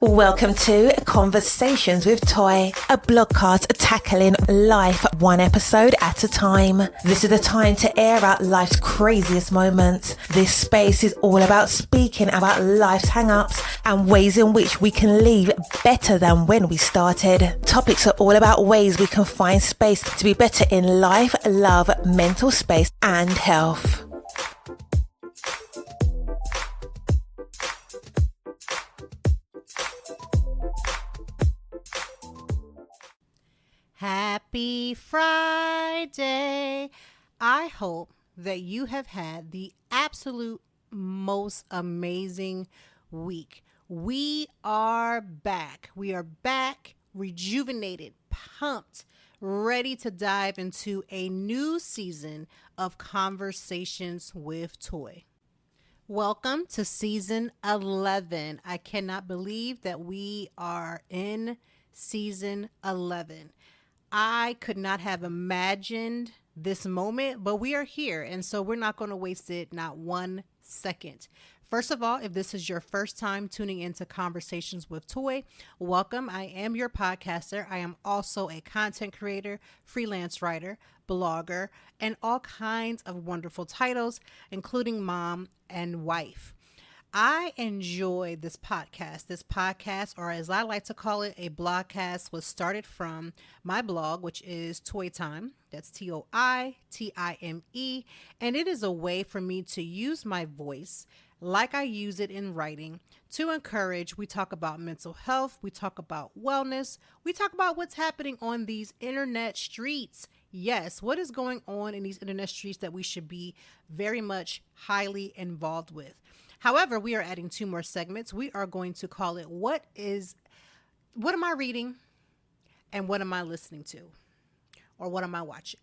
Welcome to Conversations with Toy, a blogcast tackling life one episode at a time. This is the time to air out life's craziest moments. This space is all about speaking about life's hang-ups and ways in which we can leave better than when we started. Topics are all about ways we can find space to be better in life, love, mental space, and health. Happy Friday. I hope that you have had the absolute most amazing week. We are back. We are back, rejuvenated, pumped, ready to dive into a new season of Conversations with Toy. Welcome to season 11. I cannot believe that we are in season 11. I could not have imagined this moment, but we are here, and so we're not going to waste it, not 1 second. First of all, if this is your first time tuning into Conversations with Toy, welcome. I am your podcaster. I am also a content creator, freelance writer, blogger, and all kinds of wonderful titles, including mom and wife. I enjoy this podcast. This podcast, or as I like to call it, a blogcast, was started from my blog, which is Toy Time. That's TOITIME. And it is a way for me to use my voice like I use it in writing to encourage. We talk about mental health. We talk about wellness. We talk about what's happening on these internet streets. Yes, what is going on in these internet streets that we should be very much highly involved with. However, we are adding 2 more segments. We are going to call it what am I reading and what am I listening to, or what am I watching?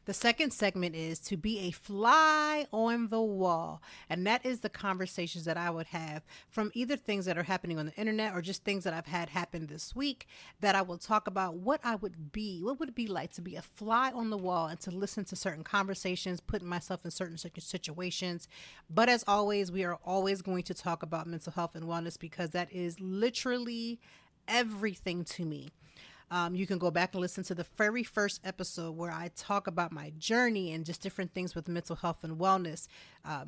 The second segment is to be a fly on the wall. And that is the conversations that I would have from either things that are happening on the internet or just things that I've had happen this week, that I will talk about what would it be like to be a fly on the wall and to listen to certain conversations, putting myself in certain situations. But as always, we are always going to talk about mental health and wellness because that is literally everything to me. You can go back and listen to the very first episode where I talk about my journey and just different things with mental health and wellness,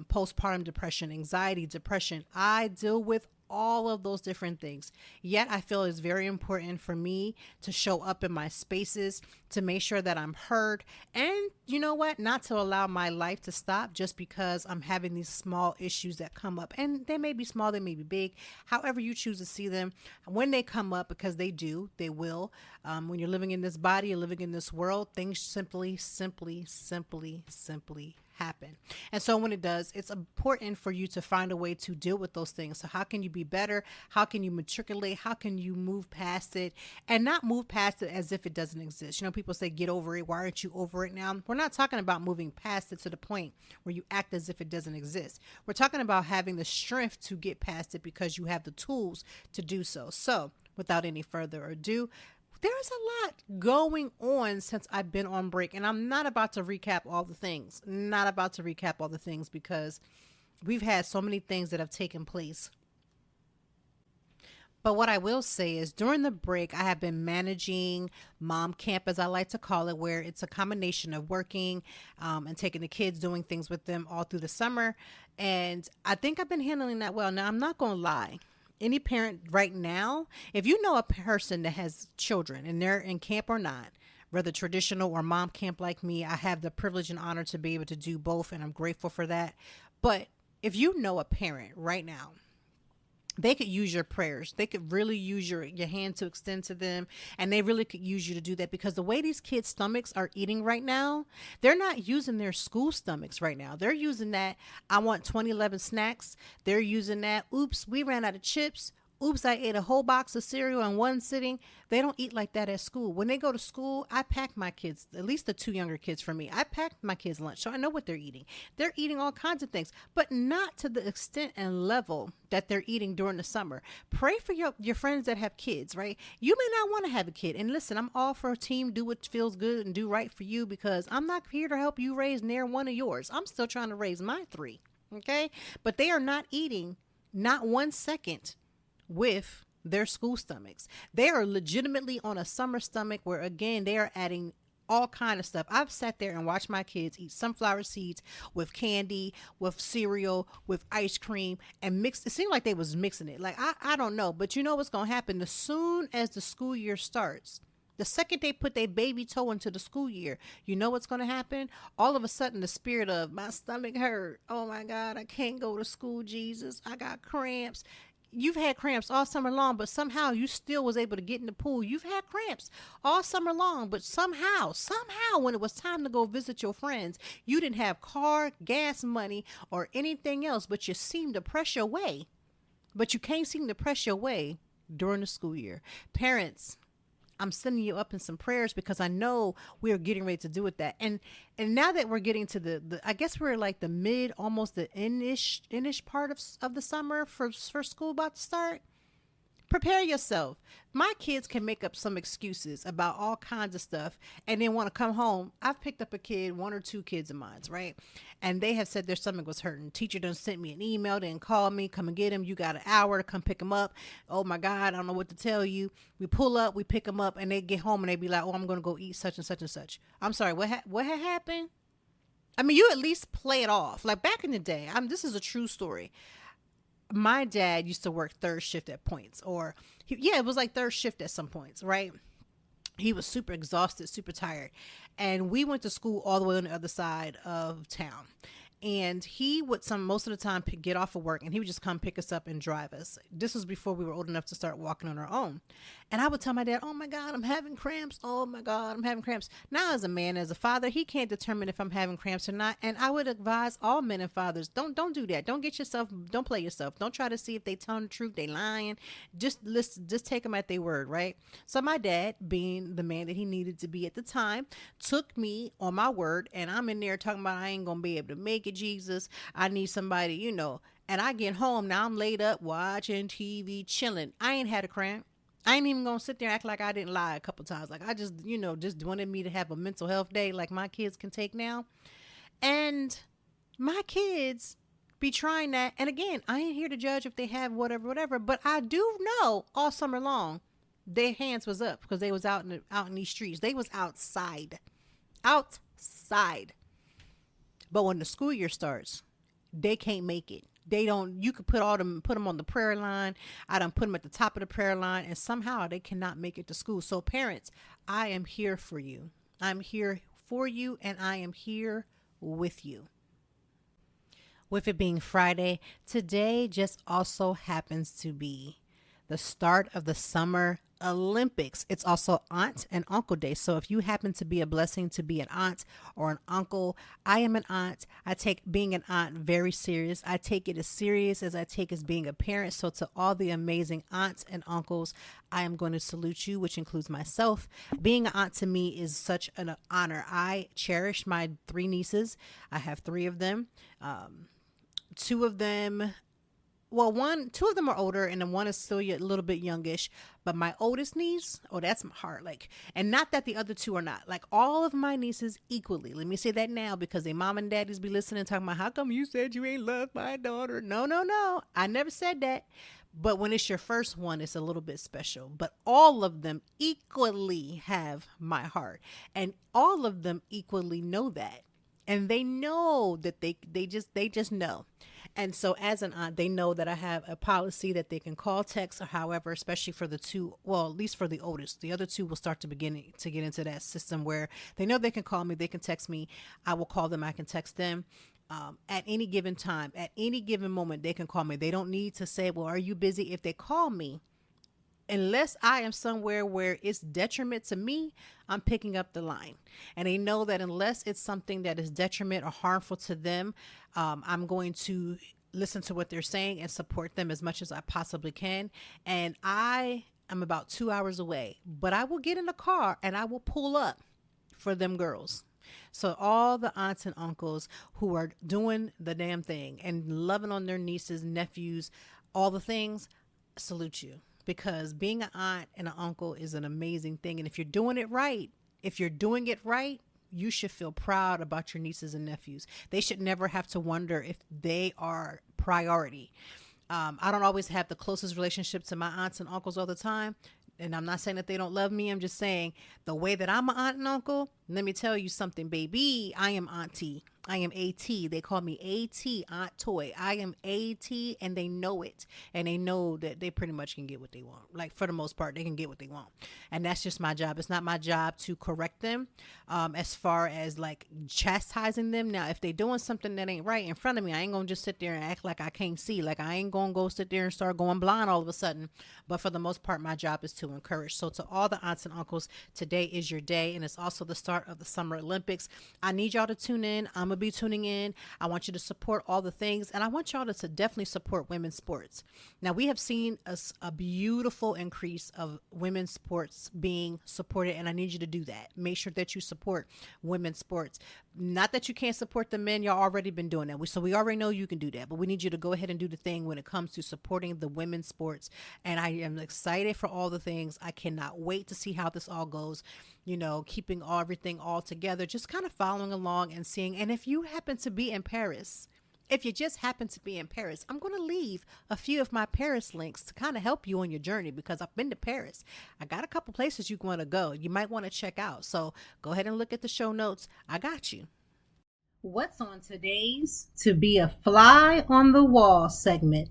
postpartum depression, anxiety, depression. I deal with all of those different things. Yet I feel it's very important for me to show up in my spaces, to make sure that I'm heard, and you know what, not to allow my life to stop just because I'm having these small issues that come up. And they may be small, they may be big, however you choose to see them. When they come up, because they will. When you're living in this body, you're living in this world, things simply happen. And so when it does, it's important for you to find a way to deal with those things. So how can you be better? How can you matriculate? How can you move past it, and not move past it as if it doesn't exist? You know, people say, get over it. Why aren't you over it now? We're not talking about moving past it to the point where you act as if it doesn't exist. We're talking about having the strength to get past it because you have the tools to do so. So without any further ado, there's a lot going on since I've been on break, and I'm not about to recap all the things. Because we've had so many things that have taken place. But what I will say is during the break, I have been managing mom camp, as I like to call it, where it's a combination of working and taking the kids, doing things with them all through the summer. And I think I've been handling that well. Now, I'm not going to lie. Any parent right now, if you know a person that has children and they're in camp or not, whether traditional or mom camp like me, I have the privilege and honor to be able to do both, and I'm grateful for that. But if you know a parent right now, they could use your prayers. They could really use your hand to extend to them. And they really could use you to do that, because the way these kids' stomachs are eating right now, they're not using their school stomachs right now. They're using that, I want 2011 snacks. They're using that, oops, we ran out of chips. Oops, I ate a whole box of cereal in one sitting. They don't eat like that at school. When they go to school, I pack my kids, at least the 2 younger kids for me, I pack my kids lunch, so I know what they're eating. They're eating all kinds of things, but not to the extent and level that they're eating during the summer. Pray for your friends that have kids, right? You may not want to have a kid. And listen, I'm all for a team, do what feels good and do right for you, because I'm not here to help you raise near one of yours. I'm still trying to raise my 3, okay? But they are not eating, not 1 second, with their school stomachs. They are legitimately on a summer stomach where, again, they are adding all kind of stuff. I've sat there and watched my kids eat sunflower seeds with candy, with cereal, with ice cream, and mix. It seemed like they was mixing it. Like, I don't know, but you know what's going to happen as soon as the school year starts. The second they put their baby toe into the school year, you know what's going to happen? All of a sudden, the spirit of my stomach hurt. Oh my God, I can't go to school, Jesus. I got cramps. You've had cramps all summer long, but somehow you still was able to get in the pool. You've had cramps all summer long, but somehow, when it was time to go visit your friends, you didn't have car, gas money, or anything else, but you seemed to press your way. But you can't seem to press your way during the school year. Parents, I'm sending you up in some prayers because I know we are getting ready to do with that. And now that we're getting to the I guess we're like the mid, almost the end-ish part of the summer for school about to start. Prepare yourself. My kids can make up some excuses about all kinds of stuff and then want to come home. I've picked up a kid, one or two kids of mine, right? And they have said their stomach was hurting. Teacher done sent me an email, didn't call me, come and get him. You got an hour to come pick him up. Oh my God, I don't know what to tell you. We pull up, we pick them up, and they get home and they be like, oh, I'm going to go eat such and such and such. I'm sorry, what had happened? I mean, you at least play it off. Like back in the day, this is a true story. My dad used to work third shift at points, it was like third shift at some points, right? He was super exhausted, super tired. And we went to school all the way on the other side of town. And he would most of the time get off of work and he would just come pick us up and drive us. This was before we were old enough to start walking on our own. And I would tell my dad, oh my God, I'm having cramps. Oh my God, I'm having cramps. Now as a man, as a father, he can't determine if I'm having cramps or not. And I would advise all men and fathers, don't do that. Don't play yourself. Don't try to see if they telling the truth, they lying. Just take them at their word, right? So my dad, being the man that he needed to be at the time, took me on my word. And I'm in there talking about I ain't going to be able to make it, Jesus. I need somebody, and I get home. Now I'm laid up watching TV, chilling. I ain't had a cramp. I ain't even gonna sit there and act like I didn't lie a couple times. Like I just, just wanted me to have a mental health day like my kids can take now. And my kids be trying that. And again, I ain't here to judge if they have whatever, but I do know all summer long their hands was up because they was out in these streets. They was outside. But when the school year starts, they can't make it. They don't, you could put them on the prayer line. I done put them at the top of the prayer line and somehow they cannot make it to school. So parents, I am here for you. I'm here for you and I am here with you. With it being Friday, today just also happens to be the start of the Summer Olympics. It's also Aunt and Uncle Day. So if you happen to be a blessing to be an aunt or an uncle, I am an aunt. I take being an aunt very serious. I take it as serious as I take as being a parent. So to all the amazing aunts and uncles, I am going to salute you, which includes myself. Being an aunt to me is such an honor. I cherish my 3 nieces. I have 3 of them. 2 of them, well, 2 of them are older and then one is still a little bit youngish, but my oldest niece, oh, that's my heart. Like, and not that the other 2 are not, like all of my nieces equally. Let me say that now because they mom and daddies be listening talking about how come you said you ain't loved my daughter? No. I never said that. But when it's your first one, it's a little bit special, but all of them equally have my heart and all of them equally know that. And they know that they just know. And so as an aunt, they know that I have a policy that they can call, text, or however, especially for the 2, well, at least for the oldest. The other 2 will start to get into that system where they know they can call me, they can text me. I will call them, I can text them. At any given time, at any given moment, they can call me. They don't need to say, well, are you busy? If they call me, unless I am somewhere where it's detriment to me, I'm picking up the line. And they know that unless it's something that is detriment or harmful to them, I'm going to listen to what they're saying and support them as much as I possibly can. And I am about 2 hours away, but I will get in the car and I will pull up for them girls. So all the aunts and uncles who are doing the damn thing and loving on their nieces, nephews, all the things, salute you. Because being an aunt and an uncle is an amazing thing. And if you're doing it right, you should feel proud about your nieces and nephews. They should never have to wonder if they are priority. I don't always have the closest relationship to my aunts and uncles all the time. And I'm not saying that they don't love me. I'm just saying the way that I'm an aunt and uncle, let me tell you something, baby. I am auntie. I am AT. They call me AT, Aunt Toy. I am AT, and they know it. And they know that they pretty much can get what they want. Like, for the most part, they can get what they want. And that's just my job. It's not my job to correct them as far as, like, chastising them. Now, if they're doing something that ain't right in front of me, I ain't going to just sit there and act like I can't see. Like, I ain't going to go sit there and start going blind all of a sudden. But for the most part, my job is to encourage. So to all the aunts and uncles, today is your day. And it's also the start of the Summer Olympics. I need y'all to tune in. I'm going to be tuning in. I want you to support all the things. And I want y'all to definitely support women's sports. Now, we have seen a beautiful increase of women's sports being supported. And I need you to do that. Make sure that you support women's sports. Not that you can't support the men. Y'all already been doing that. So we already know you can do that. But we need you to go ahead and do the thing when it comes to supporting the women's sports. And I am excited for all the things. I cannot wait to see how this all goes. You know, keeping everything all together, just kind of following along and seeing. And if you happen to be in Paris, if you just happen to be in Paris, I'm going to leave a few of my Paris links to kind of help you on your journey, because I've been to Paris. I got a couple places you want to go. You might want to check out. So go ahead and look at the show notes. I got you. What's on today's To Be a Fly on the Wall segment?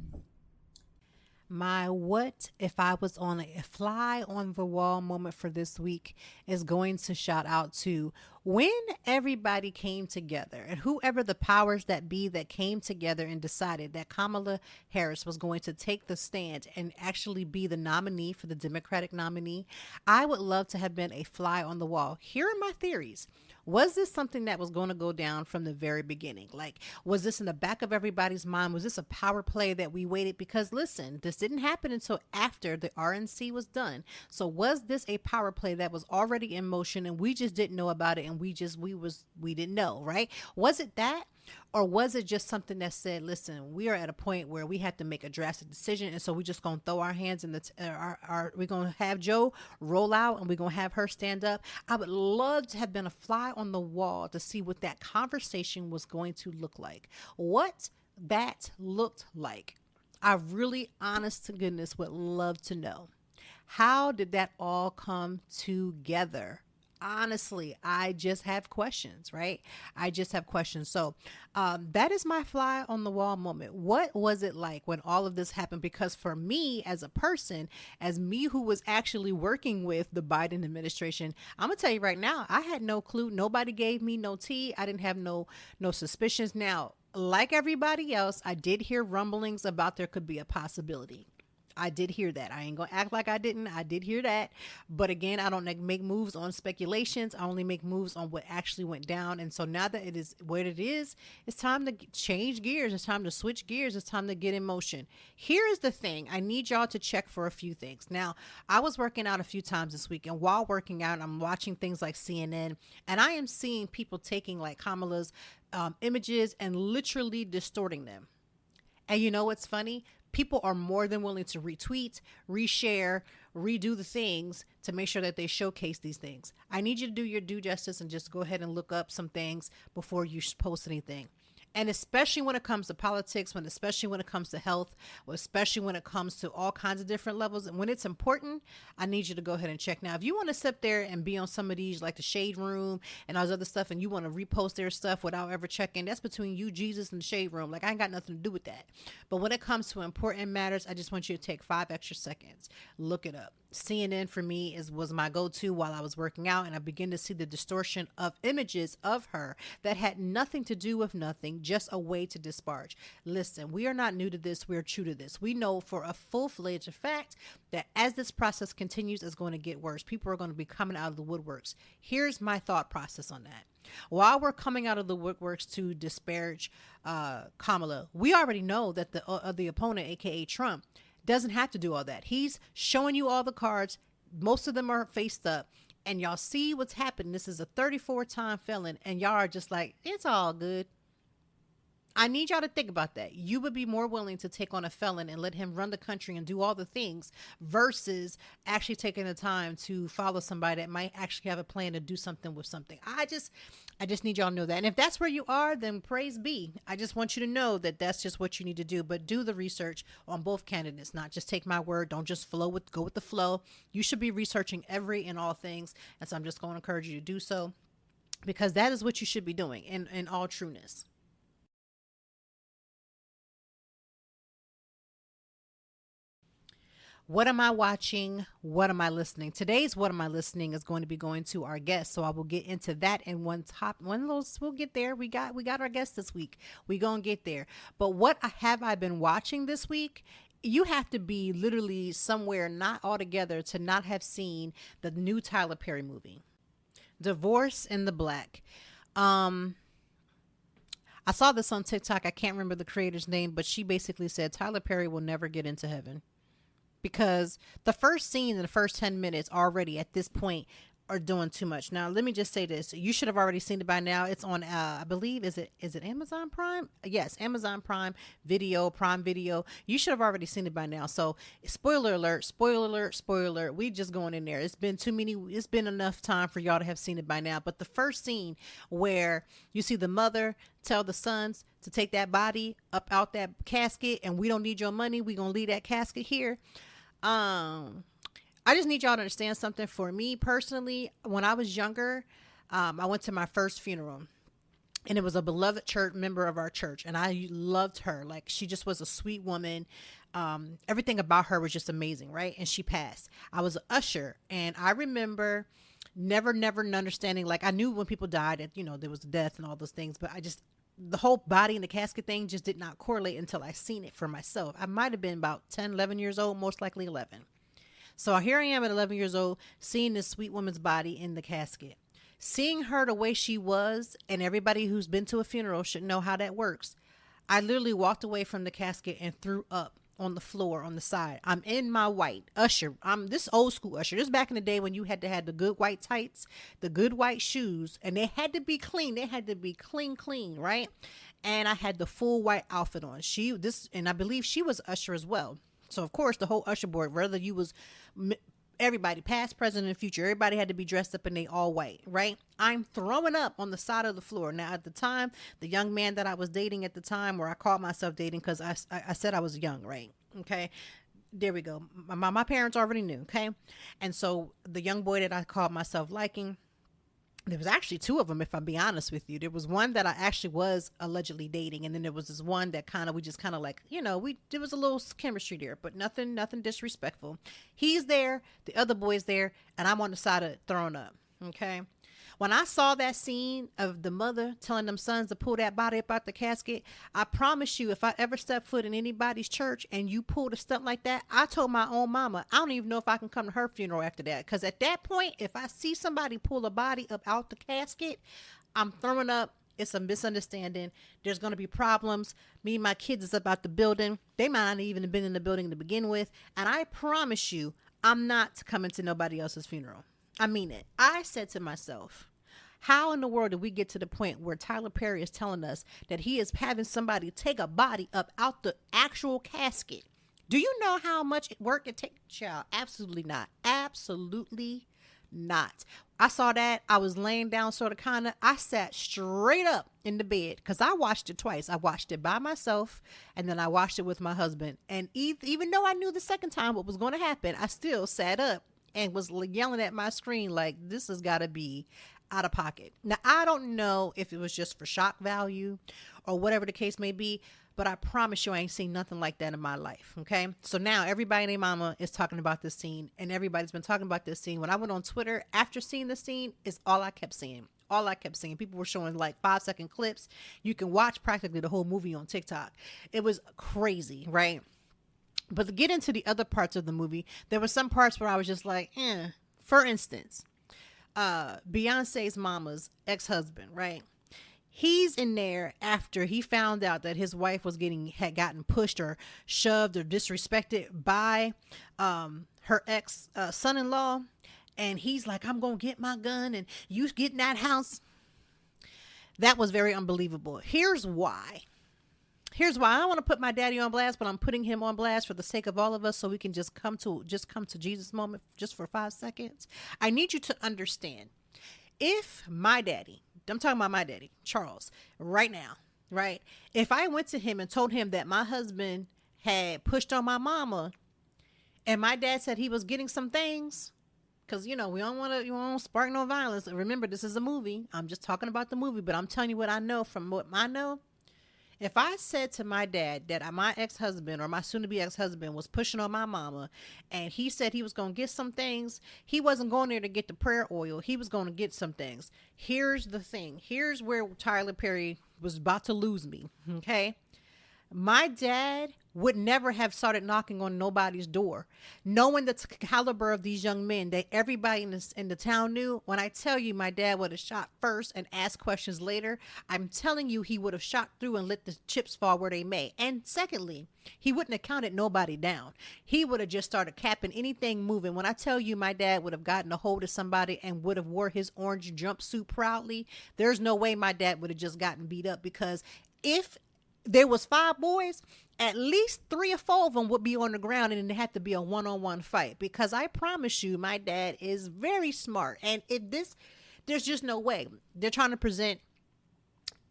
My what if I was on a fly on the wall moment for this week is going to shout out to when everybody came together, and whoever the powers that be that came together and decided that Kamala Harris was going to take the stand and actually be the nominee for the Democratic nominee. I would love to have been a fly on the wall. Here are my theories. Was this something that was going to go down from the very beginning? Like, was this in the back of everybody's mind? Was this a power play that we waited? Because listen, this didn't happen until after the RNC was done. So was this a power play that was already in motion and we just didn't know about it, and we didn't know, right? Was it that? Or was it just something that said, listen, we are at a point where we have to make a drastic decision, and so we're just going to throw our hands in we're going to have Joe roll out and we're going to have her stand up? I would love to have been a fly on the wall to see what that conversation was going to look like, what that looked like. I really, honest to goodness, would love to know. How did that all come together? Honestly, I just have questions, right? I just have questions. So that is my fly on the wall moment. What was it like when all of this happened? Because for me as a person, as me who was actually working with the Biden administration, I'm gonna tell you right now, I had no clue. Nobody gave me no tea. I didn't have no suspicions. Now, like everybody else, I did hear rumblings about there could be a possibility. I did hear that. I ain't going to act like I didn't. I did hear that. But again, I don't make moves on speculations. I only make moves on what actually went down. And so now that it is what it is, it's time to change gears. It's time to switch gears. It's time to get in motion. Here is the thing. I need y'all to check for a few things. Now, I was working out a few times this week, and while working out, I'm watching things like CNN, and I am seeing people taking like Kamala's images and literally distorting them. And you know what's funny? People are more than willing to retweet, reshare, redo the things to make sure that they showcase these things. I need you to do your due justice and just go ahead and look up some things before you post anything. And especially when it comes to politics, especially when it comes to health, or especially when it comes to all kinds of different levels. And when it's important, I need you to go ahead and check. Now, if you want to sit there and be on some of these, like the Shade Room and all this other stuff, and you want to repost their stuff without ever checking, that's between you, Jesus, and the Shade Room. Like, I ain't got nothing to do with that. But when it comes to important matters, I just want you to take 5 extra seconds. Look it up. CNN for me was my go-to while I was working out, and I began to see the distortion of images of her that had nothing to do with nothing, just a way to disparage. Listen, we are not new to this. We're true to this. We know for a full-fledged fact that as this process continues, it's going to get worse. People are going to be coming out of the woodworks. Here's my thought process on that. While we're coming out of the woodworks to disparage Kamala, we already know that the opponent, aka Trump, doesn't have to do all that. He's showing you all the cards. Most of them are faced up, and y'all see what's happened. This is a 34-time felon, and y'all are just like, it's all good. I need y'all to think about that. You would be more willing to take on a felon and let him run the country and do all the things versus actually taking the time to follow somebody that might actually have a plan to do something with something. I just need y'all to know that. And if that's where you are, then praise be. I just want you to know that that's just what you need to do. But do the research on both candidates, not just take my word. Don't just go with the flow. You should be researching every and all things. And so I'm just going to encourage you to do so, because that is what you should be doing in all trueness. What am I watching? What am I listening? Today's what am I listening is going to be going to our guest. So I will get into that in one of those. We'll get there. We got our guest this week. We gonna get there. But what have I been watching this week? You have to be literally somewhere not altogether to not have seen the new Tyler Perry movie, Divorce in the Black. I saw this on TikTok. I can't remember the creator's name, but she basically said Tyler Perry will never get into heaven. Because the first scene in the first 10 minutes already at this point are doing too much. Now, let me just say this. You should have already seen it by now. It's on, I believe, is it Amazon Prime? Yes, Amazon Prime Video. You should have already seen it by now. So, spoiler alert. We just going in there. It's been enough time for y'all to have seen it by now. But the first scene where you see the mother tell the sons to take that body up out that casket, and we don't need your money. We gonna leave that casket here. I just need y'all to understand something. For me personally, when I was younger, I went to my first funeral, and it was a beloved church member of our church, and I loved her. Like, she just was a sweet woman. Everything about her was just amazing, right? And she passed. I was an usher, and I remember never understanding. Like, I knew when people died that, there was death and all those things, but the whole body in the casket thing just did not correlate until I seen it for myself. I might have been about 10, 11 years old, most likely 11. So here I am at 11 years old, seeing this sweet woman's body in the casket, seeing her the way she was, and everybody who's been to a funeral should know how that works. I literally walked away from the casket and threw up on the floor on the side. I'm in my white usher. I'm this old school usher. This back in the day when you had to have the good white tights, the good white shoes, and they had to be clean. They had to be clean, right? And I had the full white outfit on. And I believe she was usher as well. So of course the whole usher board, whether you was everybody, past, present, and future, everybody had to be dressed up and they all white, right? I'm throwing up on the side of the floor. Now, at the time, the young man that I was dating at the time, or I called myself dating because I said I was young, right? Okay. There we go. My parents already knew. Okay. And so the young boy that I called myself liking, there was actually two of them, if I'm being honest with you. There was one that I actually was allegedly dating, and then there was this one that we just like, there was a little chemistry there, but nothing disrespectful. He's there, the other boy's there, and I'm on the side of throwing up. Okay. When I saw that scene of the mother telling them sons to pull that body up out the casket, I promise you, if I ever step foot in anybody's church and you pulled a stunt like that, I told my own mama, I don't even know if I can come to her funeral after that. Because at that point, if I see somebody pull a body up out the casket, I'm throwing up. It's a misunderstanding. There's going to be problems. Me and my kids is about the building. They might not even have been in the building to begin with. And I promise you, I'm not coming to nobody else's funeral. I mean it. I said to myself, how in the world did we get to the point where Tyler Perry is telling us that he is having somebody take a body up out the actual casket? Do you know how much work it takes, child? Absolutely not. Absolutely not. I saw that. I was laying down I sat straight up in the bed because I watched it twice. I watched it by myself, and then I watched it with my husband. And even though I knew the second time what was going to happen, I still sat up and was yelling at my screen like, this has got to be out of pocket. Now, I don't know if it was just for shock value or whatever the case may be, but I promise you I ain't seen nothing like that in my life. Okay. So now everybody and their mama is talking about this scene, and everybody's been talking about this scene. When I went on Twitter after seeing the scene, is all I kept seeing. People were showing like 5-second clips. You can watch practically the whole movie on TikTok. It was crazy, right? But to get into the other parts of the movie, there were some parts where I was just like, For instance, Beyonce's mama's ex-husband, right? He's in there after he found out that his wife had gotten pushed or shoved or disrespected by her ex son-in-law, and he's like, I'm gonna get my gun and you get in that house. That was very unbelievable. Here's why. Here's why. I don't want to put my daddy on blast, but I'm putting him on blast for the sake of all of us, so we can just come to Jesus moment just for 5 seconds. I need you to understand, if my daddy, I'm talking about my daddy, Charles, right now, right? If I went to him and told him that my husband had pushed on my mama, and my dad said he was getting some things, because, we don't want to spark no violence. Remember, this is a movie. I'm just talking about the movie, but I'm telling you what I know from what I know. If I said to my dad that my ex-husband or my soon-to-be ex-husband was pushing on my mama, and he said he was going to get some things, he wasn't going there to get the prayer oil. He was going to get some things. Here's the thing. Here's where Tyler Perry was about to lose me, okay? My dad would never have started knocking on nobody's door, knowing the caliber of these young men that everybody in the town knew. When I tell you my dad would have shot first and asked questions later, I'm telling you he would have shot through and let the chips fall where they may. And secondly, he wouldn't have counted nobody down. He would have just started capping anything moving. When I tell you my dad would have gotten a hold of somebody and would have wore his orange jumpsuit proudly, there's no way my dad would have just gotten beat up, because if there was 5 boys, at least 3 or 4 of them would be on the ground, and it had to be a one-on-one fight, because I promise you my dad is very smart. And there's just no way. They're trying to present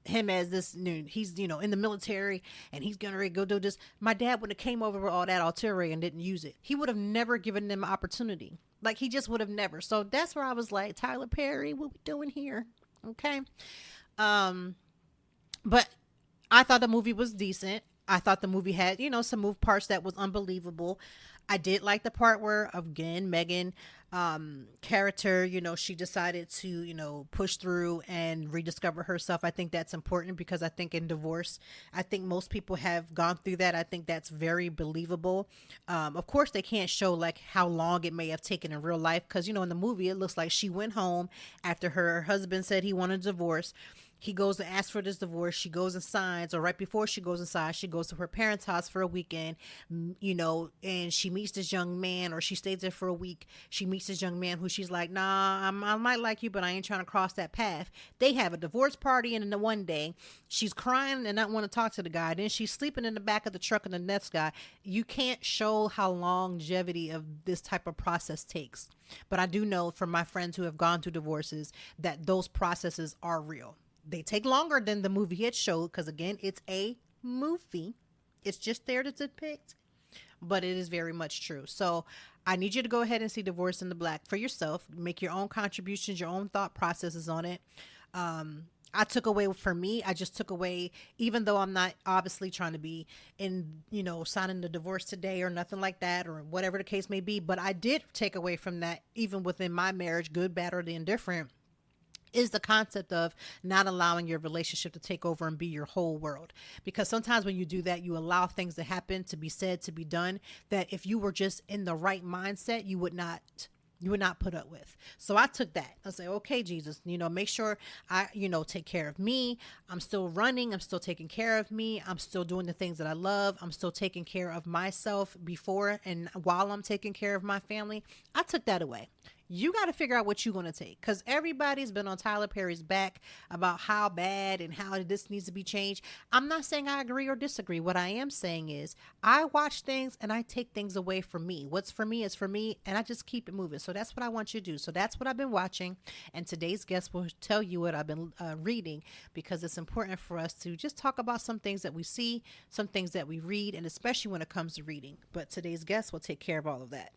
him as this, he's, in the military and he's gonna go do this. My dad would have came over with all that artillery and didn't use it. He would have never given them an opportunity. Like, he just would have never. So that's where I was like, Tyler Perry, what we doing here? Okay. But I thought the movie was decent. I thought the movie had, some move parts that was unbelievable. I did like the part where, again, Megan character, she decided to, push through and rediscover herself. I think that's important, because I think in divorce, I think most people have gone through that. I think that's very believable. Of course, they can't show like how long it may have taken in real life, because, in the movie, it looks like she went home after her husband said he wanted a divorce. He goes to ask for this divorce. She goes and signs, or right before she goes inside, she goes to her parents' house for a weekend, and she meets this young man, or she stays there for a week. She meets this young man who she's like, nah, I might like you, but I ain't trying to cross that path. They have a divorce party, and then one day she's crying and not want to talk to the guy. Then she's sleeping in the back of the truck in the next guy. You can't show how longevity of this type of process takes. But I do know from my friends who have gone through divorces that those processes are real. They take longer than the movie had showed, because, again, it's a movie. It's just there to depict, but it is very much true. So I need you to go ahead and see Divorce in the Black for yourself. Make your own contributions, your own thought processes on it. I took away, for me, I just took away, even though I'm not obviously trying to be in, signing the divorce today or nothing like that, or whatever the case may be, but I did take away from that, even within my marriage, good, bad, or the indifferent, is the concept of not allowing your relationship to take over and be your whole world. Because sometimes when you do that, you allow things to happen, to be said, to be done, that if you were just in the right mindset, you would not put up with. So I took that. I said, okay, Jesus, make sure I, take care of me. I'm still running. I'm still taking care of me. I'm still doing the things that I love. I'm still taking care of myself before and while I'm taking care of my family. I took that away. You got to figure out what you're going to take, because everybody's been on Tyler Perry's back about how bad and how this needs to be changed. I'm not saying I agree or disagree. What I am saying is I watch things and I take things away from me. What's for me is for me, and I just keep it moving. So that's what I want you to do. So that's what I've been watching, and today's guest will tell you what I've been reading, because it's important for us to just talk about some things that we see, some things that we read, and especially when it comes to reading. But today's guest will take care of all of that.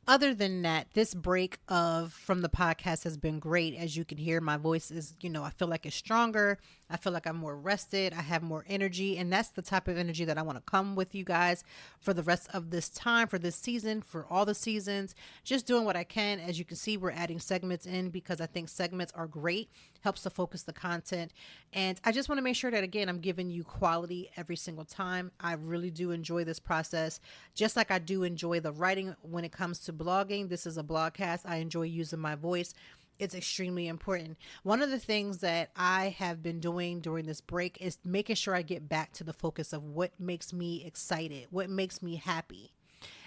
Other than that, this break from the podcast has been great. As you can hear, my voice is, I feel like it's stronger. I feel like I'm more rested. I have more energy. And that's the type of energy that I want to come with you guys for the rest of this time, for this season, for all the seasons. Just doing what I can. As you can see, we're adding segments in, because I think segments are great. Helps to focus the content. And I just want to make sure that, again, I'm giving you quality every single time. I really do enjoy this process. Just like I do enjoy the writing when it comes to blogging. This is a blogcast. I enjoy using my voice. It's extremely important. One of the things that I have been doing during this break is making sure I get back to the focus of what makes me excited, what makes me happy.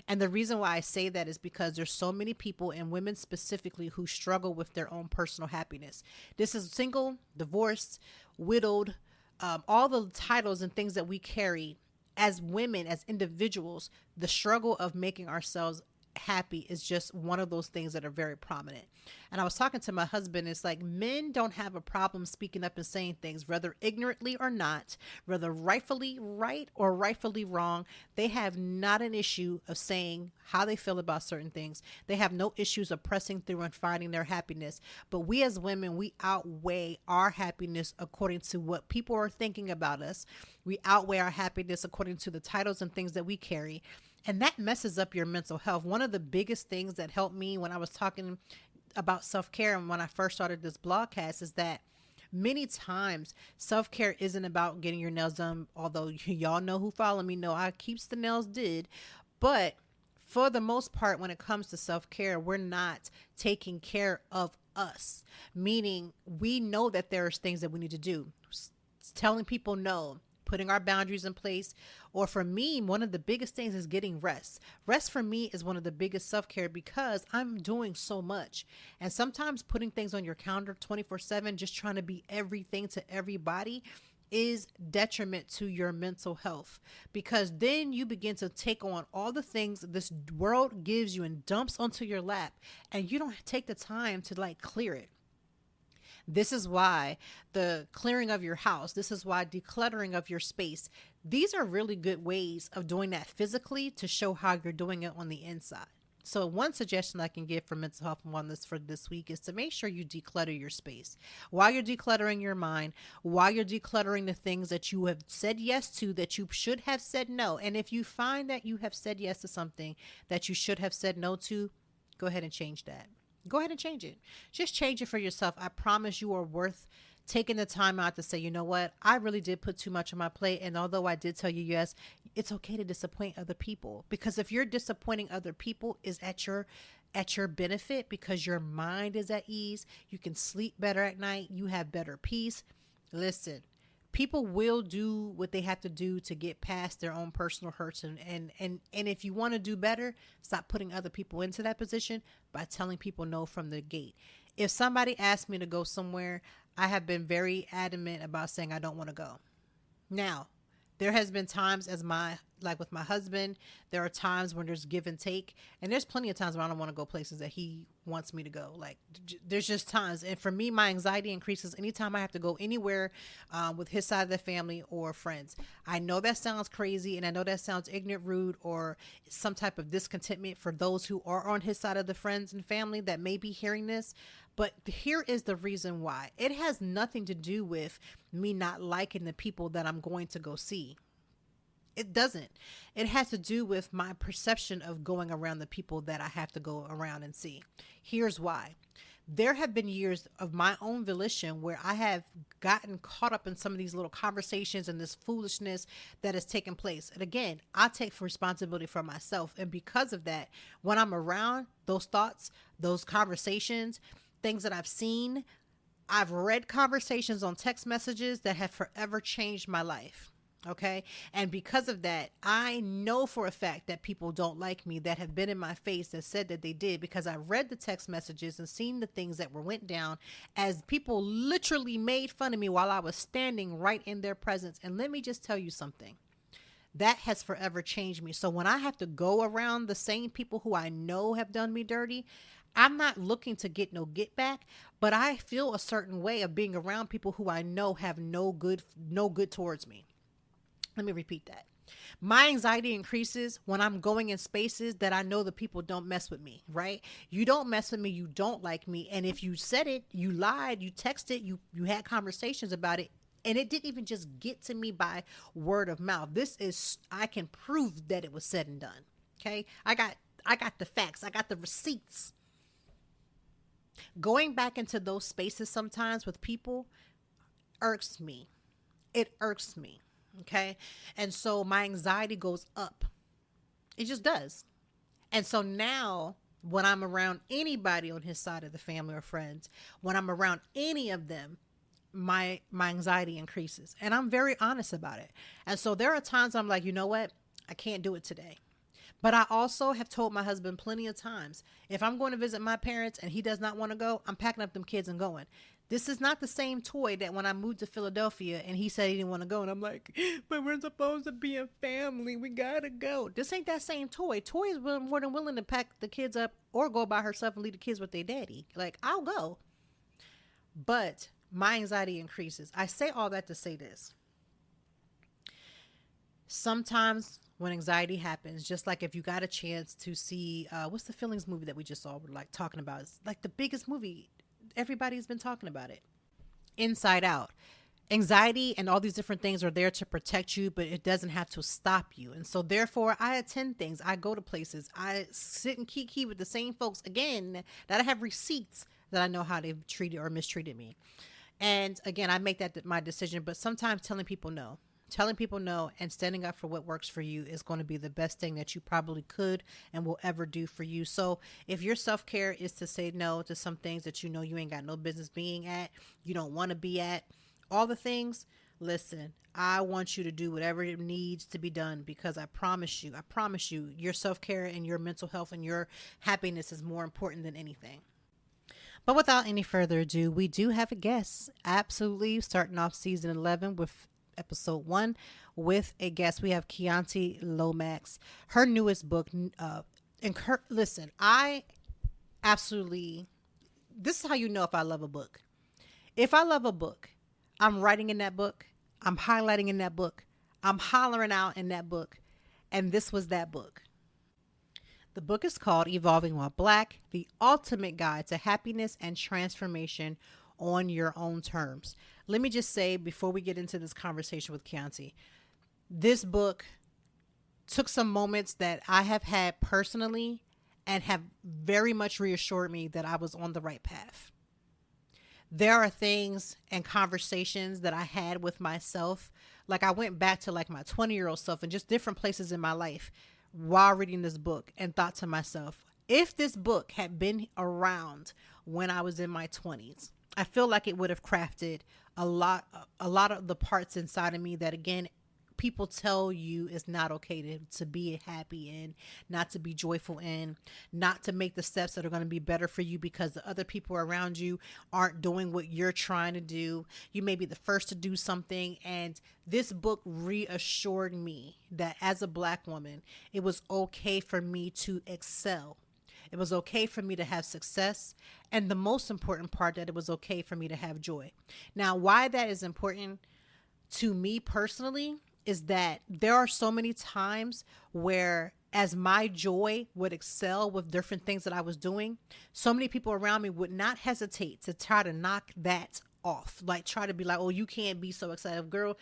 And the reason why I say that is because there's so many people, and women specifically, who struggle with their own personal happiness. This is single, divorced, widowed, all the titles and things that we carry as women, as individuals, the struggle of making ourselves happy is just one of those things that are very prominent. And I was talking to my husband, it's like men don't have a problem speaking up and saying things, whether ignorantly or not, whether rightfully right or rightfully wrong. They have not an issue of saying how they feel about certain things. They have no issues of pressing through and finding their happiness. But we as women, we outweigh our happiness according to what people are thinking about us. We outweigh our happiness according to the titles and things that we carry. And that messes up your mental health. One of the biggest things that helped me when I was talking about self-care and when I first started this blogcast is that many times self-care isn't about getting your nails done. Although y'all know who follow me know I keeps the nails did. But for the most part, when it comes to self-care, we're not taking care of us. Meaning we know that there's things that we need to do. Telling people no, putting our boundaries in place. Or for me, one of the biggest things is getting rest. Rest for me is one of the biggest self-care because I'm doing so much. And sometimes putting things on your calendar 24/7, just trying to be everything to everybody is detriment to your mental health, because then you begin to take on all the things this world gives you and dumps onto your lap, and you don't take the time to like clear it. This is why the clearing of your house, this is why decluttering of your space, these are really good ways of doing that physically to show how you're doing it on the inside. So one suggestion I can give for mental health and wellness for this week is to make sure you declutter your space. While you're decluttering your mind, while you're decluttering the things that you have said yes to that you should have said no. And if you find that you have said yes to something that you should have said no to, go ahead and change that. Go ahead and change it. Just change it for yourself. I promise you are worth taking the time out to say, you know what? I really did put too much on my plate. And although I did tell you yes, it's okay to disappoint other people. Because if you're disappointing other people is at your benefit, because your mind is at ease, you can sleep better at night, you have better peace. Listen, people will do what they have to do to get past their own personal hurts. And if you want to do better, stop putting other people into that position by telling people no from the gate. If somebody asks me to go somewhere, I have been very adamant about saying I don't want to go. Now, there has been times like with my husband, there are times when there's give and take, and there's plenty of times when I don't want to go places that he wants me to go. Like there's just times. And for me, my anxiety increases anytime I have to go anywhere with his side of the family or friends. I know that sounds crazy, and I know that sounds ignorant, rude, or some type of discontentment for those who are on his side of the friends and family that may be hearing this. But here is the reason why. It has nothing to do with me not liking the people that I'm going to go see. It doesn't. It has to do with my perception of going around the people that I have to go around and see. Here's why. There have been years of my own volition where I have gotten caught up in some of these little conversations and this foolishness that has taken place. And again, I take responsibility for myself. And because of that, when I'm around those thoughts, those conversations, things that I've seen, I've read conversations on text messages that have forever changed my life. Okay. And because of that, I know for a fact that people don't like me that have been in my face that said that they did, because I read the text messages and seen the things that went down as people literally made fun of me while I was standing right in their presence. And let me just tell you something. That has forever changed me. So when I have to go around the same people who I know have done me dirty, I'm not looking to get no get back, but I feel a certain way of being around people who I know have no good towards me. Let me repeat that. My anxiety increases when I'm going in spaces that I know the people don't mess with me, right? You don't mess with me, you don't like me. And if you said it, you lied, you texted, you had conversations about it, and it didn't even just get to me by word of mouth. I can prove that it was said and done. Okay? I got the facts. I got the receipts. Going back into those spaces sometimes with people irks me. It irks me. Okay. And so my anxiety goes up. It just does. And so now when I'm around anybody on his side of the family or friends, when I'm around any of them, my anxiety increases, and I'm very honest about it. And so there are times I'm like, you know what? I can't do it today. But I also have told my husband plenty of times, if I'm going to visit my parents and he does not want to go, I'm packing up them kids and going. This is not the same Toy that when I moved to Philadelphia and he said he didn't want to go. And I'm like, but we're supposed to be a family. We got to go. This ain't that same Toy. Toy is more than willing to pack the kids up or go by herself and leave the kids with their daddy. Like, I'll go. But my anxiety increases. I say all that to say this. Sometimes when anxiety happens, just like if you got a chance to see, what's the Feelings movie that we just saw? We're like talking about. It's like the biggest movie. Everybody's been talking about it. Inside Out. Anxiety and all these different things are there to protect you, but it doesn't have to stop you. And so therefore I attend things. I go to places. I sit and kiki with the same folks again that I have receipts that I know how they've treated or mistreated me. And again, I make that my decision, but sometimes telling people no and standing up for what works for you is going to be the best thing that you probably could and will ever do for you. So if your self-care is to say no to some things that you know you ain't got no business being at, you don't want to be at, all the things, listen, I want you to do whatever it needs to be done, because I promise you, your self-care and your mental health and your happiness is more important than anything. But without any further ado, we do have a guest, absolutely starting off season 11 with episode 1 with a guest. We have Chianti Lomax, her newest book. Listen, I absolutely, this is how you know if I love a book. If I love a book, I'm writing in that book, I'm highlighting in that book, I'm hollering out in that book, and this was that book. The book is called Evolving While Black, The Ultimate Guide to Happiness and Transformation on Your Own Terms. Let me just say, before we get into this conversation with Chianti, this book took some moments that I have had personally and have very much reassured me that I was on the right path. There are things and conversations that I had with myself. Like I went back to like my 20-year-old self and just different places in my life while reading this book and thought to myself, if this book had been around when I was in my 20s, I feel like it would have crafted a lot of the parts inside of me that, again, people tell you it's not okay to be happy in, not to be joyful in, not to make the steps that are going to be better for you because the other people around you aren't doing what you're trying to do. You may be the first to do something. And this book reassured me that as a Black woman, it was okay for me to excel. It was okay for me to have success. And the most important part, that it was okay for me to have joy. Now, why that is important to me personally is that there are so many times where, as my joy would excel with different things that I was doing, so many people around me would not hesitate to try to knock that off. Like try to be like, oh, you can't be so excited. Girl,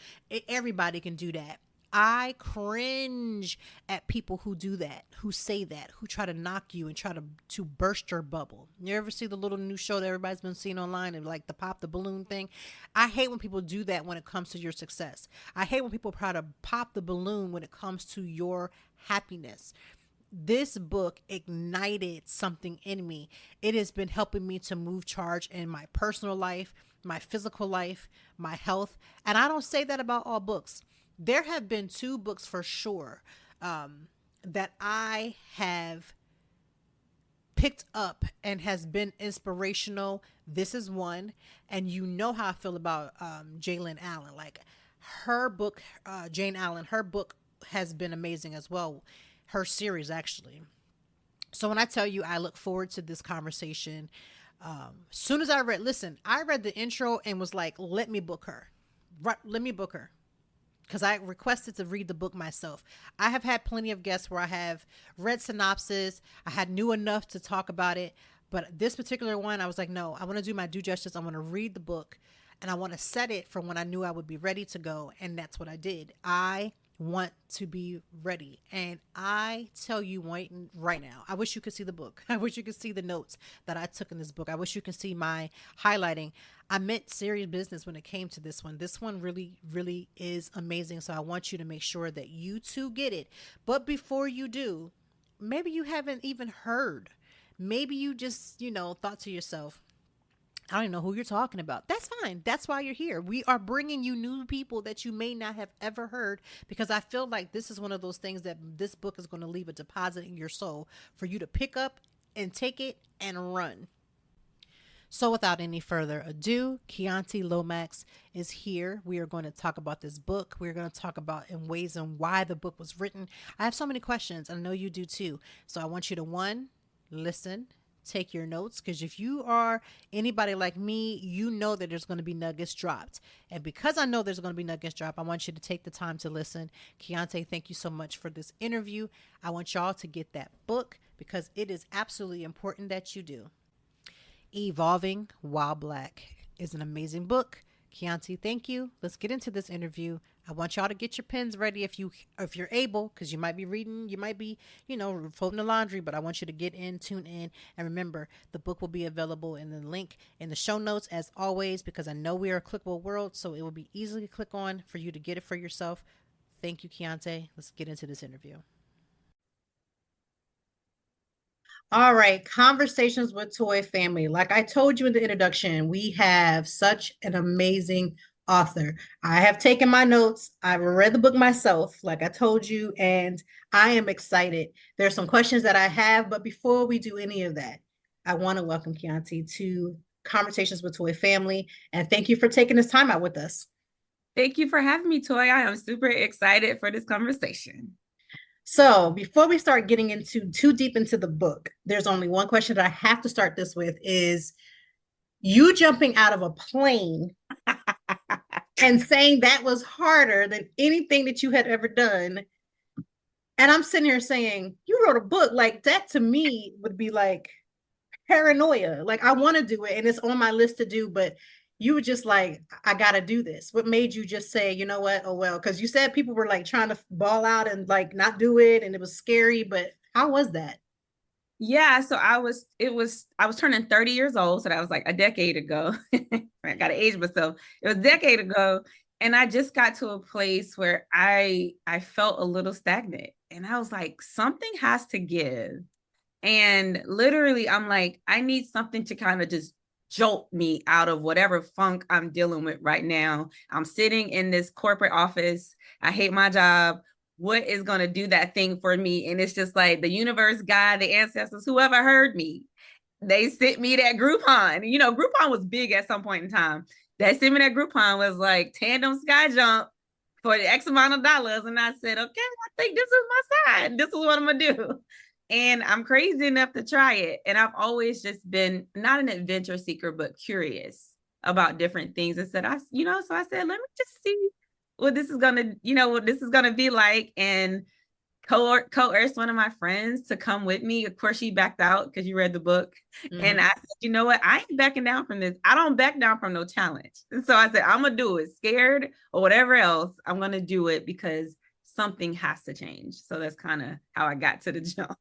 everybody can do that. I cringe at people who do that, who say that, who try to knock you and try to burst your bubble. You ever see the little new show that everybody's been seeing online, and like the pop the balloon thing? I hate when people do that when it comes to your success. I hate when people try to pop the balloon when it comes to your happiness. This book ignited something in me. It has been helping me to move charge in my personal life, my physical life, my health. And I don't say that about all books. There have been 2 books for sure that I have picked up and has been inspirational. This is one. And you know how I feel about Jalen Allen. Like her book, Jane Allen, her book has been amazing as well. Her series, actually. So when I tell you I look forward to this conversation, soon as I read the intro and was like, let me book her. Let me book her. Because I requested to read the book myself. I have had plenty of guests where I have read synopsis. I had knew enough to talk about it. But this particular one, I was like, no, I want to do my due justice. I want to read the book. And I want to set it for when I knew I would be ready to go. And that's what I did. I want to be ready. And I tell you right now, I wish you could see the book. I wish you could see the notes that I took in this book. I wish you could see my highlighting. I meant serious business when it came to this one. This one really, really is amazing. So I want you to make sure that you too get it. But before you do, maybe you haven't even heard. Maybe you just, thought to yourself, I don't even know who you're talking about. That's fine. That's why you're here. We are bringing you new people that you may not have ever heard, because I feel like this is one of those things that this book is going to leave a deposit in your soul for you to pick up and take it and run. So, without any further ado, Chianti Lomax is here. We are going to talk about this book. We're going to talk about in ways and why the book was written. I have so many questions. I know you do too. So, I want you to one, listen, take your notes, because if you are anybody like me, you know that there's going to be nuggets dropped. And because I know there's going to be nuggets dropped, I want you to take the time to listen. Chianti, thank you so much for this interview. I want y'all to get that book because it is absolutely important that you do. Evolving While Black is an amazing book. Chianti, thank you. Let's get into this interview. I want y'all to get your pens ready if you're able, because you might be reading, you might be, folding the laundry, but I want you to get in, tune in, and remember, the book will be available in the link in the show notes as always, because I know we are a clickable world, so it will be easily to click on for you to get it for yourself. Thank you, Chianti. Let's get into this interview. All right, conversations with Toy Family. Like I told you in the introduction, we have such an amazing author. I have taken my notes. I've read the book myself, like I told you, and I am excited. There's some questions that I have, but before we do any of that, I want to welcome Chianti to Conversations with Toy Family, and thank you for taking this time out with us. Thank you for having me, Toy. I am super excited for this conversation. So before we start getting into too deep into the book, there's only one question that I have to start this with is you jumping out of a plane and saying that was harder than anything that you had ever done. And I'm sitting here saying, you wrote a book. Like that to me would be like paranoia. Like I want to do it and it's on my list to do, but you were just like, I gotta do this. What made you just say, you know what? Oh well, because you said people were like trying to ball out and like not do it, and it was scary. But how was that? Yeah, so I was turning 30 years old, so that was like a decade ago. I gotta age myself. It was a decade ago, and I just got to a place where I felt a little stagnant, and I was like, something has to give. And literally, I'm like, I need something to kind of just jolt me out of whatever funk I'm dealing with right now. I'm sitting in this corporate office. I hate my job. What is going to do that thing for me? And it's just like the universe, God, the ancestors, whoever heard me, they sent me that Groupon. You know, Groupon was big at some point in time. That sent me that Groupon was like tandem sky jump for the X amount of dollars. And I said, okay, I think this is my sign. This is what I'm going to do. And I'm crazy enough to try it. And I've always just been not an adventure seeker, but curious about different things. And said, so I said, let me just see what this is gonna be like. And coerced one of my friends to come with me. Of course, she backed out because you read the book. Mm-hmm. And I said, you know what? I ain't backing down from this. I don't back down from no challenge. And so I said, I'm gonna do it, scared or whatever else. I'm gonna do it because something has to change. So that's kind of how I got to the jump.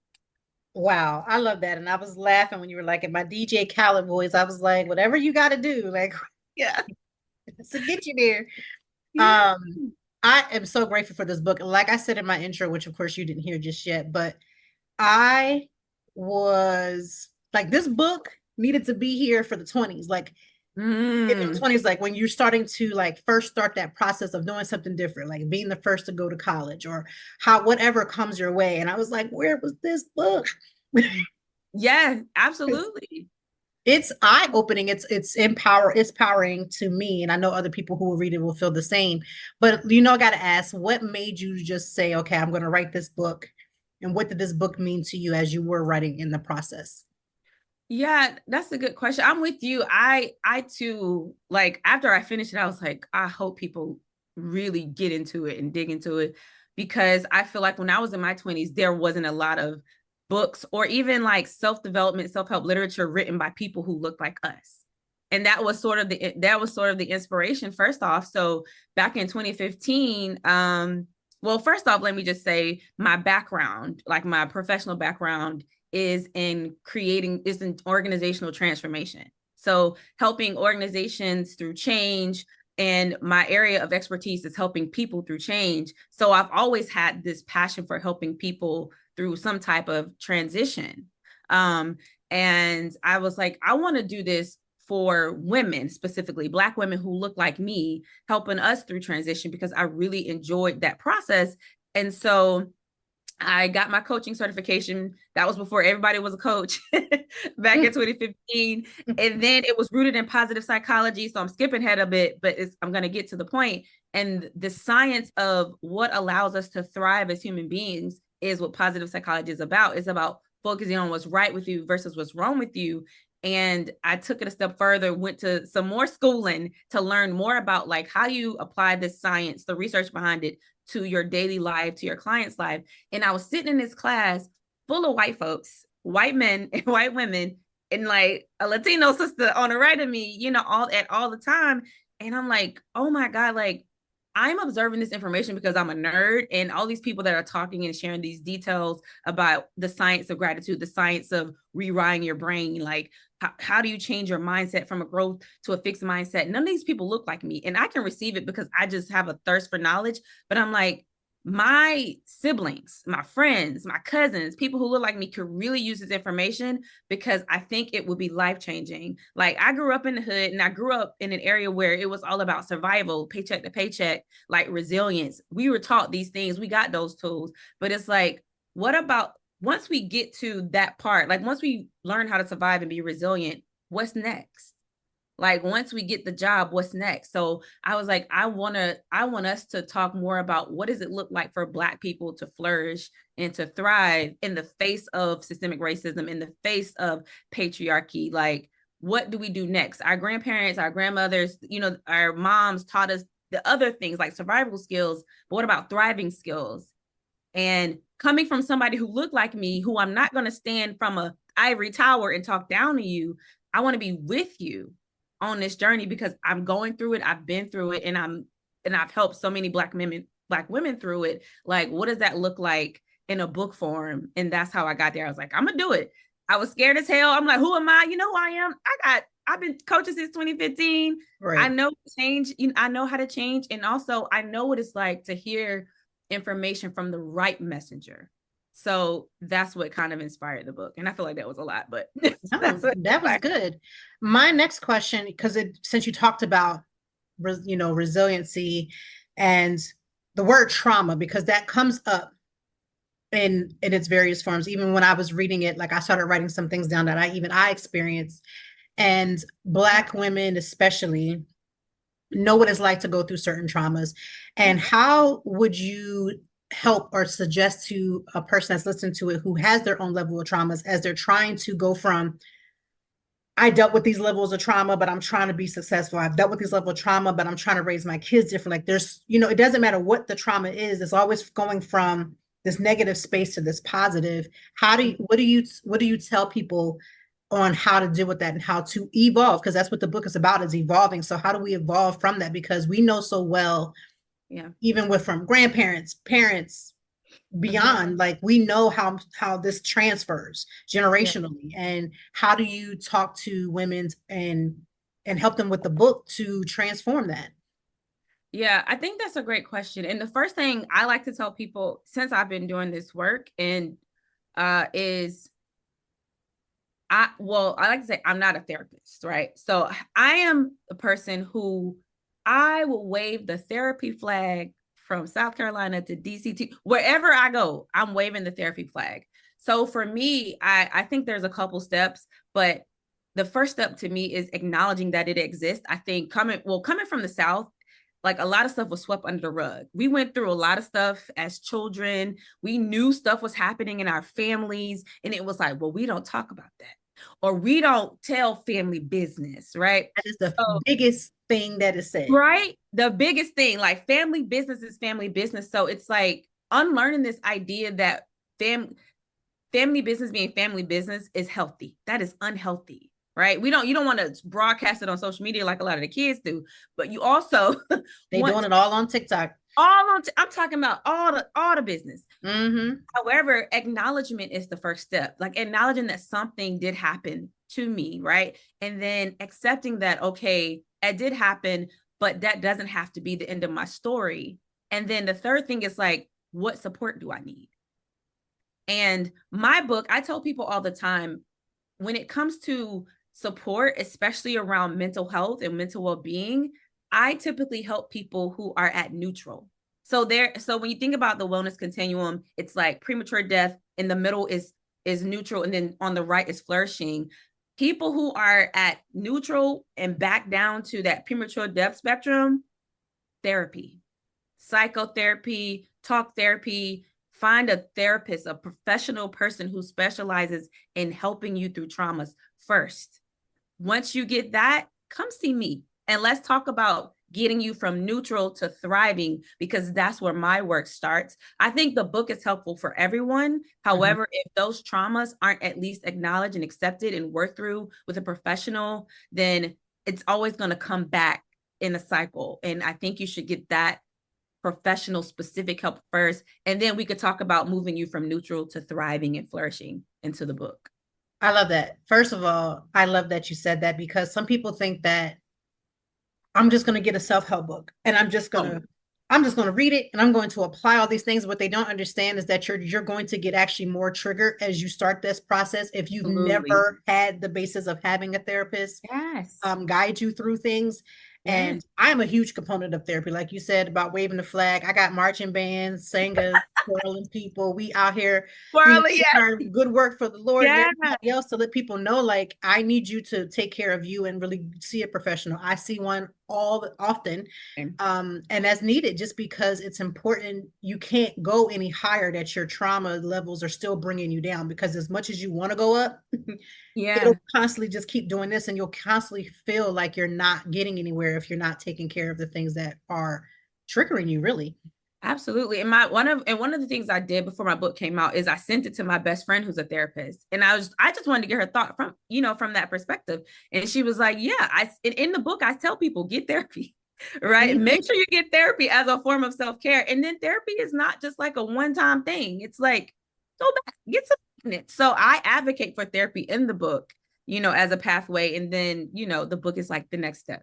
Wow, I love that. And I was laughing when you were like in my DJ Khaled voice. I was like, whatever you got to do, like, yeah, to get you there. Yeah. I am so grateful for this book. Like I said in my intro, which of course you didn't hear just yet, but I was like, this book needed to be here for the 20s. Like in the 20s, like when you're starting to like first start that process of doing something different, like being the first to go to college or whatever comes your way. And I was like, where was this book? Yeah, absolutely. It's eye-opening. It's empowering to me. And I know other people who will read it will feel the same. But I got to ask, what made you just say, okay, I'm going to write this book? And what did this book mean to you as you were writing in the process? Yeah, that's a good question. I'm with you. I too, like after I finished it, I was like, I hope people really get into it and dig into it, because I feel like when I was in my 20s, there wasn't a lot of books or even like self-development, self-help literature written by people who looked like us. And that was sort of the inspiration first off. So back in 2015, well, first off, let me just say my background, like my professional background is in organizational transformation. So helping organizations through change, and my area of expertise is helping people through change. So I've always had this passion for helping people through some type of transition. And I was like, I want to do this for women, specifically Black women who look like me, helping us through transition, because I really enjoyed that process. And so I got my coaching certification. That was before everybody was a coach back in 2015. And then it was rooted in positive psychology. So I'm skipping ahead a bit, but I'm going to get to the point. And the science of what allows us to thrive as human beings is what positive psychology is about. It's about focusing on what's right with you versus what's wrong with you. And I took it a step further, went to some more schooling to learn more about like how you apply this science, the research behind it, to your daily life, to your client's life. And I was sitting in this class full of white folks, white men and white women, and like a Latino sister on the right of me, you know, all the time. And I'm like, oh my God, like I'm observing this information because I'm a nerd, and all these people that are talking and sharing these details about the science of gratitude, the science of rewiring your brain, like how do you change your mindset from a growth to a fixed mindset? None of these people look like me, and I can receive it because I just have a thirst for knowledge. But I'm like, my siblings, my friends, my cousins, people who look like me could really use this information because I think it would be life-changing. Like I grew up in the hood, and I grew up in an area where it was all about survival, paycheck to paycheck, like resilience. We were taught these things, we got those tools, but it's like, what about once we get to that part, like once we learn how to survive and be resilient, what's next? Like once we get the job, what's next? So I was like, I want us to talk more about what does it look like for Black people to flourish and to thrive in the face of systemic racism, in the face of patriarchy. Like, what do we do next? Our grandparents, our grandmothers, you know, our moms taught us the other things like survival skills, but what about thriving skills? And coming from somebody who looked like me, who I'm not going to stand from a ivory tower and talk down to you, I want to be with you on this journey because I'm going through it. I've been through it, and I've helped so many Black women through it. Like, what does that look like in a book form? And that's how I got there. I was like, I'm gonna do it. I was scared as hell. I'm like, who am I? You know who I am? I've been coaching since 2015. Right. I know change. I know how to change. And also I know what it's like to hear information from the right messenger. So that's what kind of inspired the book. And I feel like that was a lot, but that was good. My next question, because since you talked about, resiliency and the word trauma, because that comes up in its various forms. Even when I was reading it, like I started writing some things down that I experienced, and Black women especially know what it's like to go through certain traumas. And how would you help or suggest to a person that's listening to it who has their own level of traumas as they're trying to go from, I dealt with these levels of trauma, but I'm trying to be successful. I've dealt with these levels of trauma, but I'm trying to raise my kids different. Like there's, it doesn't matter what the trauma is. It's always going from this negative space to this positive. What do you tell people on how to deal with that and how to evolve? Because that's what the book is about, is evolving. So how do we evolve from that? Because we know so well, even from grandparents, parents, beyond, like we know how this transfers generationally. And how do you talk to women and help them with the book to transform that? Yeah, I think that's a great question. And the first thing I like to tell people since I've been doing this work is I like to say I'm not a therapist, right? So I am a person who I will wave the therapy flag from South Carolina to DC to wherever I go, I'm waving the therapy flag. So for me, I think there's a couple steps, but the first step to me is acknowledging that it exists. I think coming from the South, like a lot of stuff was swept under the rug. We went through a lot of stuff as children. We knew stuff was happening in our families, and it was like, well, we don't talk about that, or we don't tell family business, right? That is the biggest thing that is said. Right? The biggest thing, like family business is family business. So it's like unlearning this idea that family business being family business is healthy. That is unhealthy, right? You don't want to broadcast it on social media like a lot of the kids do, but you also they're doing it all on TikTok. I'm talking about all the business. Mm-hmm. However, acknowledgement is the first step, like acknowledging that something did happen to me, right? And then accepting that, okay, it did happen, but that doesn't have to be the end of my story. And then the third thing is like, what support do I need? And my book, I tell people all the time, when it comes to support, especially around mental health and mental well-being, I typically help people who are at neutral. So when you think about the wellness continuum, it's like premature death, in the middle is neutral, and then on the right is flourishing. People who are at neutral and back down to that premature death spectrum, therapy, psychotherapy, talk therapy, find a therapist, a professional person who specializes in helping you through traumas first. Once you get that, come see me and let's talk about getting you from neutral to thriving, because that's where my work starts. I think the book is helpful for everyone. However, if those traumas aren't at least acknowledged and accepted and worked through with a professional, then it's always going to come back in a cycle. And I think you should get that professional specific help first. And then we could talk about moving you from neutral to thriving and flourishing into the book. I love that. First of all, I love that you said that, because some people think that I'm just going to get a self-help book and I'm just going to read it and I'm going to apply all these things. What they don't understand is that you're going to get actually more triggered as you start this process if you've never had the basis of having a therapist guide you through things. And I'm a huge component of therapy. Like you said about waving the flag, I got marching bands, singers, twirling people. We out here doing good work for the Lord and everybody else, to let people know, like, I need you to take care of you and really see a professional. I see one often, and that's needed, just because it's important. You can't go any higher, that your trauma levels are still bringing you down, because as much as you want to go up, it'll constantly just keep doing this, and you'll constantly feel like you're not getting anywhere if you're not taking care of the things that are triggering you, really. Absolutely. And one of the things I did before my book came out is I sent it to my best friend who's a therapist. And I just wanted to get her thought from that perspective. And she was like, yeah, in the book, I tell people, get therapy, right? Make sure you get therapy as a form of self-care. And then therapy is not just like a one-time thing. It's like, go back, get some in it. So I advocate for therapy in the book, as a pathway. And then, the book is like the next step.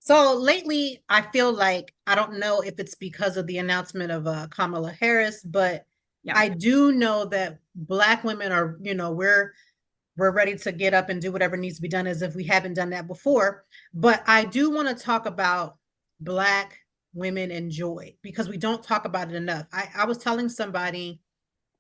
So lately, I feel like, I don't know if it's because of the announcement of Kamala Harris, but I do know that Black women are, we're ready to get up and do whatever needs to be done, as if we haven't done that before. But I do want to talk about Black women and joy, because we don't talk about it enough. I was telling somebody,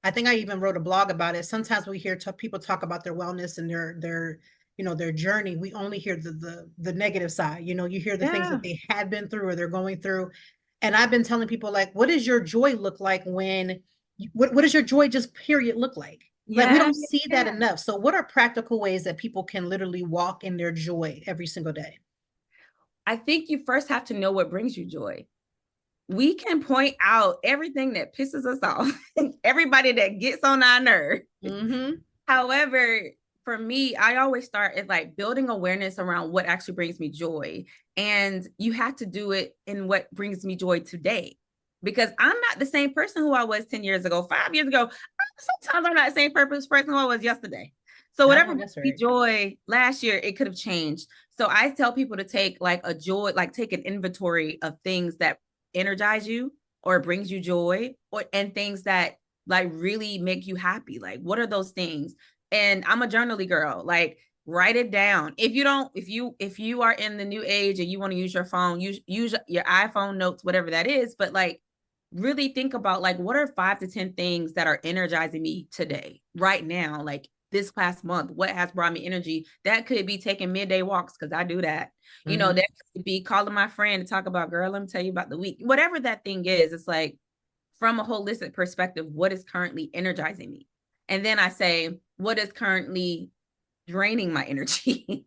I think I even wrote a blog about it. Sometimes we hear people talk about their wellness and their journey. We only hear the negative side. You hear the things that they have been through or they're going through. And I've been telling people, like, what does your joy look like what does your joy just period look like? Like, we don't see that enough. So what are practical ways that people can literally walk in their joy every single day? I think you first have to know what brings you joy. We can point out everything that pisses us off, everybody that gets on our nerve. However, for me, I always start at like building awareness around what actually brings me joy. And you have to do it in what brings me joy today, because I'm not the same person who I was 10 years ago, 5 years ago. Sometimes I'm not the same person who I was yesterday. So whatever brings me joy last year, it could have changed. So I tell people to take take an inventory of things that energize you or brings you joy, and things that like really make you happy. Like, what are those things? And I'm a journaly girl. Like, write it down. If you are in the new age and you want to use your phone, use your iPhone notes, whatever that is. But like, really think about, like, what are 5 to 10 things that are energizing me today, right now, like this past month, what has brought me energy? That could be taking midday walks, because I do that. That could be calling my friend to talk about, girl, let me tell you about the week. Whatever that thing is, it's like, from a holistic perspective, what is currently energizing me? And then I say, what is currently draining my energy?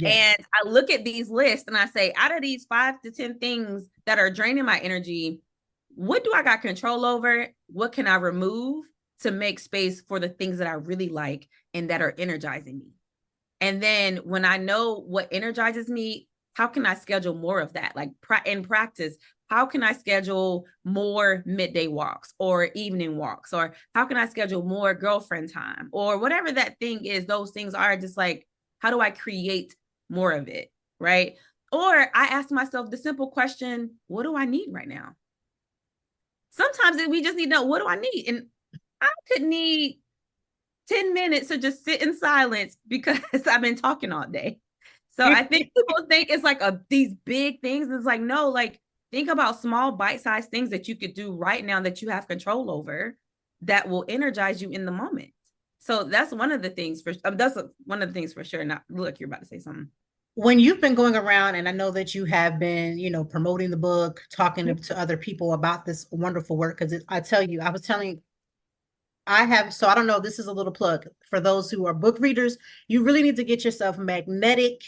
And I look at these lists and I say, out of these 5 to 10 things that are draining my energy, what do I got control over? What can I remove to make space for the things that I really like and that are energizing me? And then when I know what energizes me, how can I schedule more of that? Like, in practice, how can I schedule more midday walks or evening walks? Or how can I schedule more girlfriend time? Or whatever that thing is, those things are just like, how do I create more of it, right? Or I ask myself the simple question, what do I need right now? Sometimes we just need to know, what do I need? And I could need 10 minutes to just sit in silence because I've been talking all day. So I think people think it's like these big things. It's like, no, like, think about small bite-sized things that you could do right now that you have control over that will energize you in the moment. So that's one of the things for sure. Not look, you're about to say something. When you've been going around, and I know that you have been, promoting the book, talking to other people about this wonderful work, because I tell you, so I don't know, this is a little plug for those who are book readers. You really need to get yourself magnetic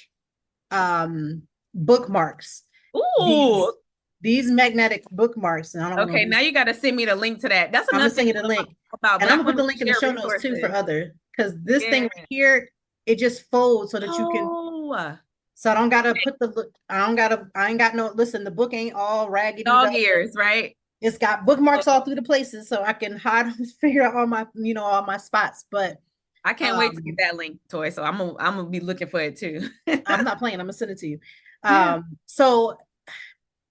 bookmarks. Ooh. These magnetic bookmarks. And I don't okay, now you got to send me the link to that. That's another I'm gonna send you the link. About and I'm gonna put the link in the show notes too for other, because this thing right here, it just folds so that you can. So I don't gotta I ain't got no, listen, the book ain't all raggedy. Dog ears, right? It's got bookmarks all through the places so I can figure out all my spots. But I can't wait to get that link, Toy. So I'm gonna be looking for it too. I'm not playing. I'm gonna send it to you. So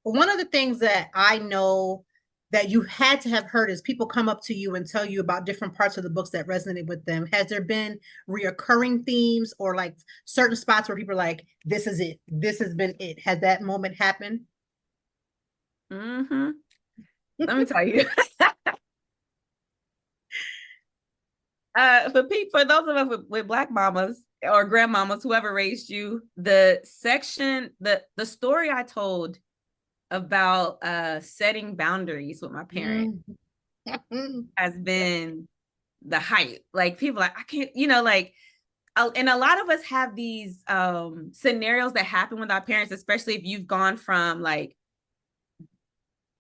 one of the things that I know that you had to have heard is people come up to you and tell you about different parts of the books that resonated with them. Has there been reoccurring themes or like certain spots where people are like, this is it, this has been it? Has that moment happened? Mm-hmm. Let me tell you. For those of us with Black mamas or grandmamas, whoever raised you, the story I told about setting boundaries with my parents has been the hype. Like people like, I can't, and a lot of us have these scenarios that happen with our parents, especially if you've gone from like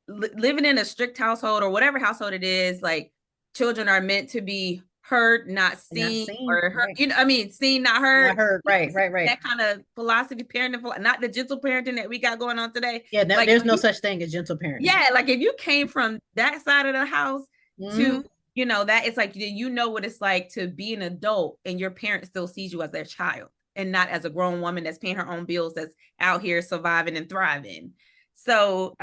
living in a strict household or whatever household it is. Like children are meant to be heard, not seen, or heard, right. Seen, not heard. Not heard, right. That kind of philosophy, parenting, not the gentle parenting that we got going on today. Yeah, there's no such thing as gentle parenting. Yeah, like if you came from that side of the house to, that it's like, what it's like to be an adult and your parent still sees you as their child and not as a grown woman that's paying her own bills, that's out here surviving and thriving. So,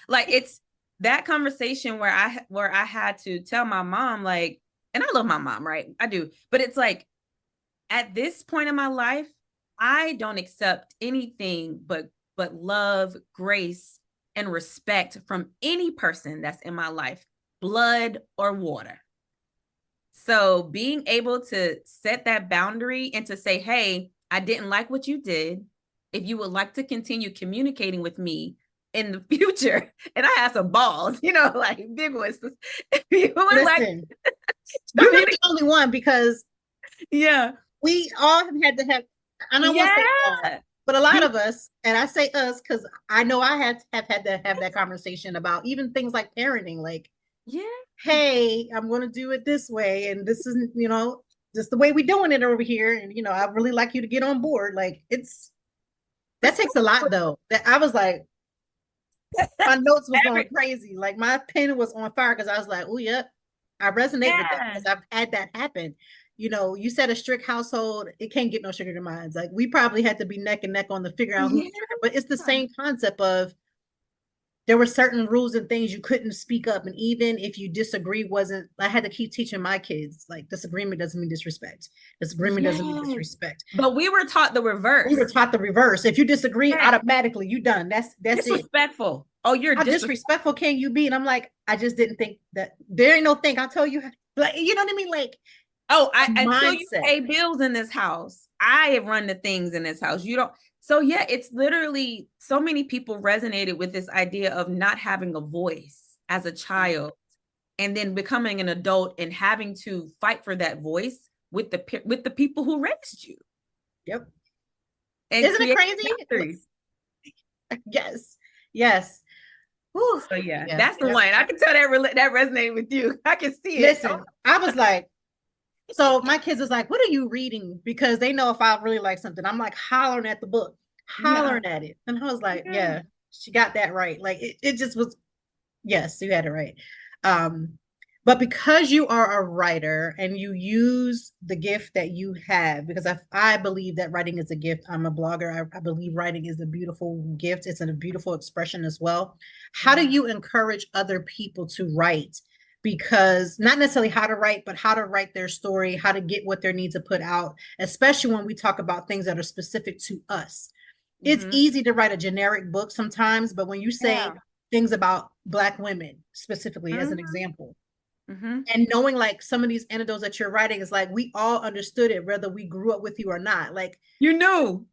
like it's that conversation where I had to tell my mom, like, and I love my mom, right? I do. But it's like, at this point in my life, I don't accept anything but love, grace, and respect from any person that's in my life, blood or water. So being able to set that boundary and to say, hey, I didn't like what you did. If you would like to continue communicating with me in the future, and I have some balls, like big ones. If you would Listen, you're not the only one, because we all have had to have, and I won't say all, but a lot of us, and I say us because I know I have had to have that conversation about even things like parenting, like, hey, I'm going to do it this way, and this isn't, just the way we're doing it over here, and I really like you to get on board. Like that takes a lot, though. That I was like, my notes was going crazy. Like my pen was on fire because I was like, oh, yep, I resonate with that because I've had that happen. You said a strict household, it can't get no sugar to minds. Like we probably had to be neck and neck on the figure out who's triggered, but it's the same concept of there were certain rules and things you couldn't speak up. And even if you disagree, I had to keep teaching my kids, like disagreement doesn't mean disrespect. Disagreement doesn't mean disrespect. But we were taught the reverse. We were taught the reverse. If you disagree, automatically you done. That's disrespectful. Oh, you're how disrespectful can you be? And I'm like, I just didn't think that there ain't no thing. I'll tell you, like, you know what I mean? Like, until you pay bills in this house, I run the things in this house. You don't. So yeah, it's literally so many people resonated with this idea of not having a voice as a child and then becoming an adult and having to fight for that voice with the people who raised you. Yep. And isn't it crazy? Yes. Whew. So that's the one. I can tell that resonated with you. I can see it. Listen, I was like, so my kids was like, what are you reading? Because they know if I really like something, I'm like hollering at the book, hollering at it. And I was like, yeah, she got that right. Like it just was, yes, you had it right. But because you are a writer and you use the gift that you have, because I believe that writing is a gift. I'm a blogger. I believe writing is a beautiful gift. It's a beautiful expression as well. How do you encourage other people to write? Because not necessarily how to write, but how to write their story, how to get what they need to put out, especially when we talk about things that are specific to us. it's easy to write a generic book sometimes, but when you say things about Black women specifically as an example, and knowing like some of these anecdotes that you're writing is like we all understood it whether we grew up with you or not. Like you knew.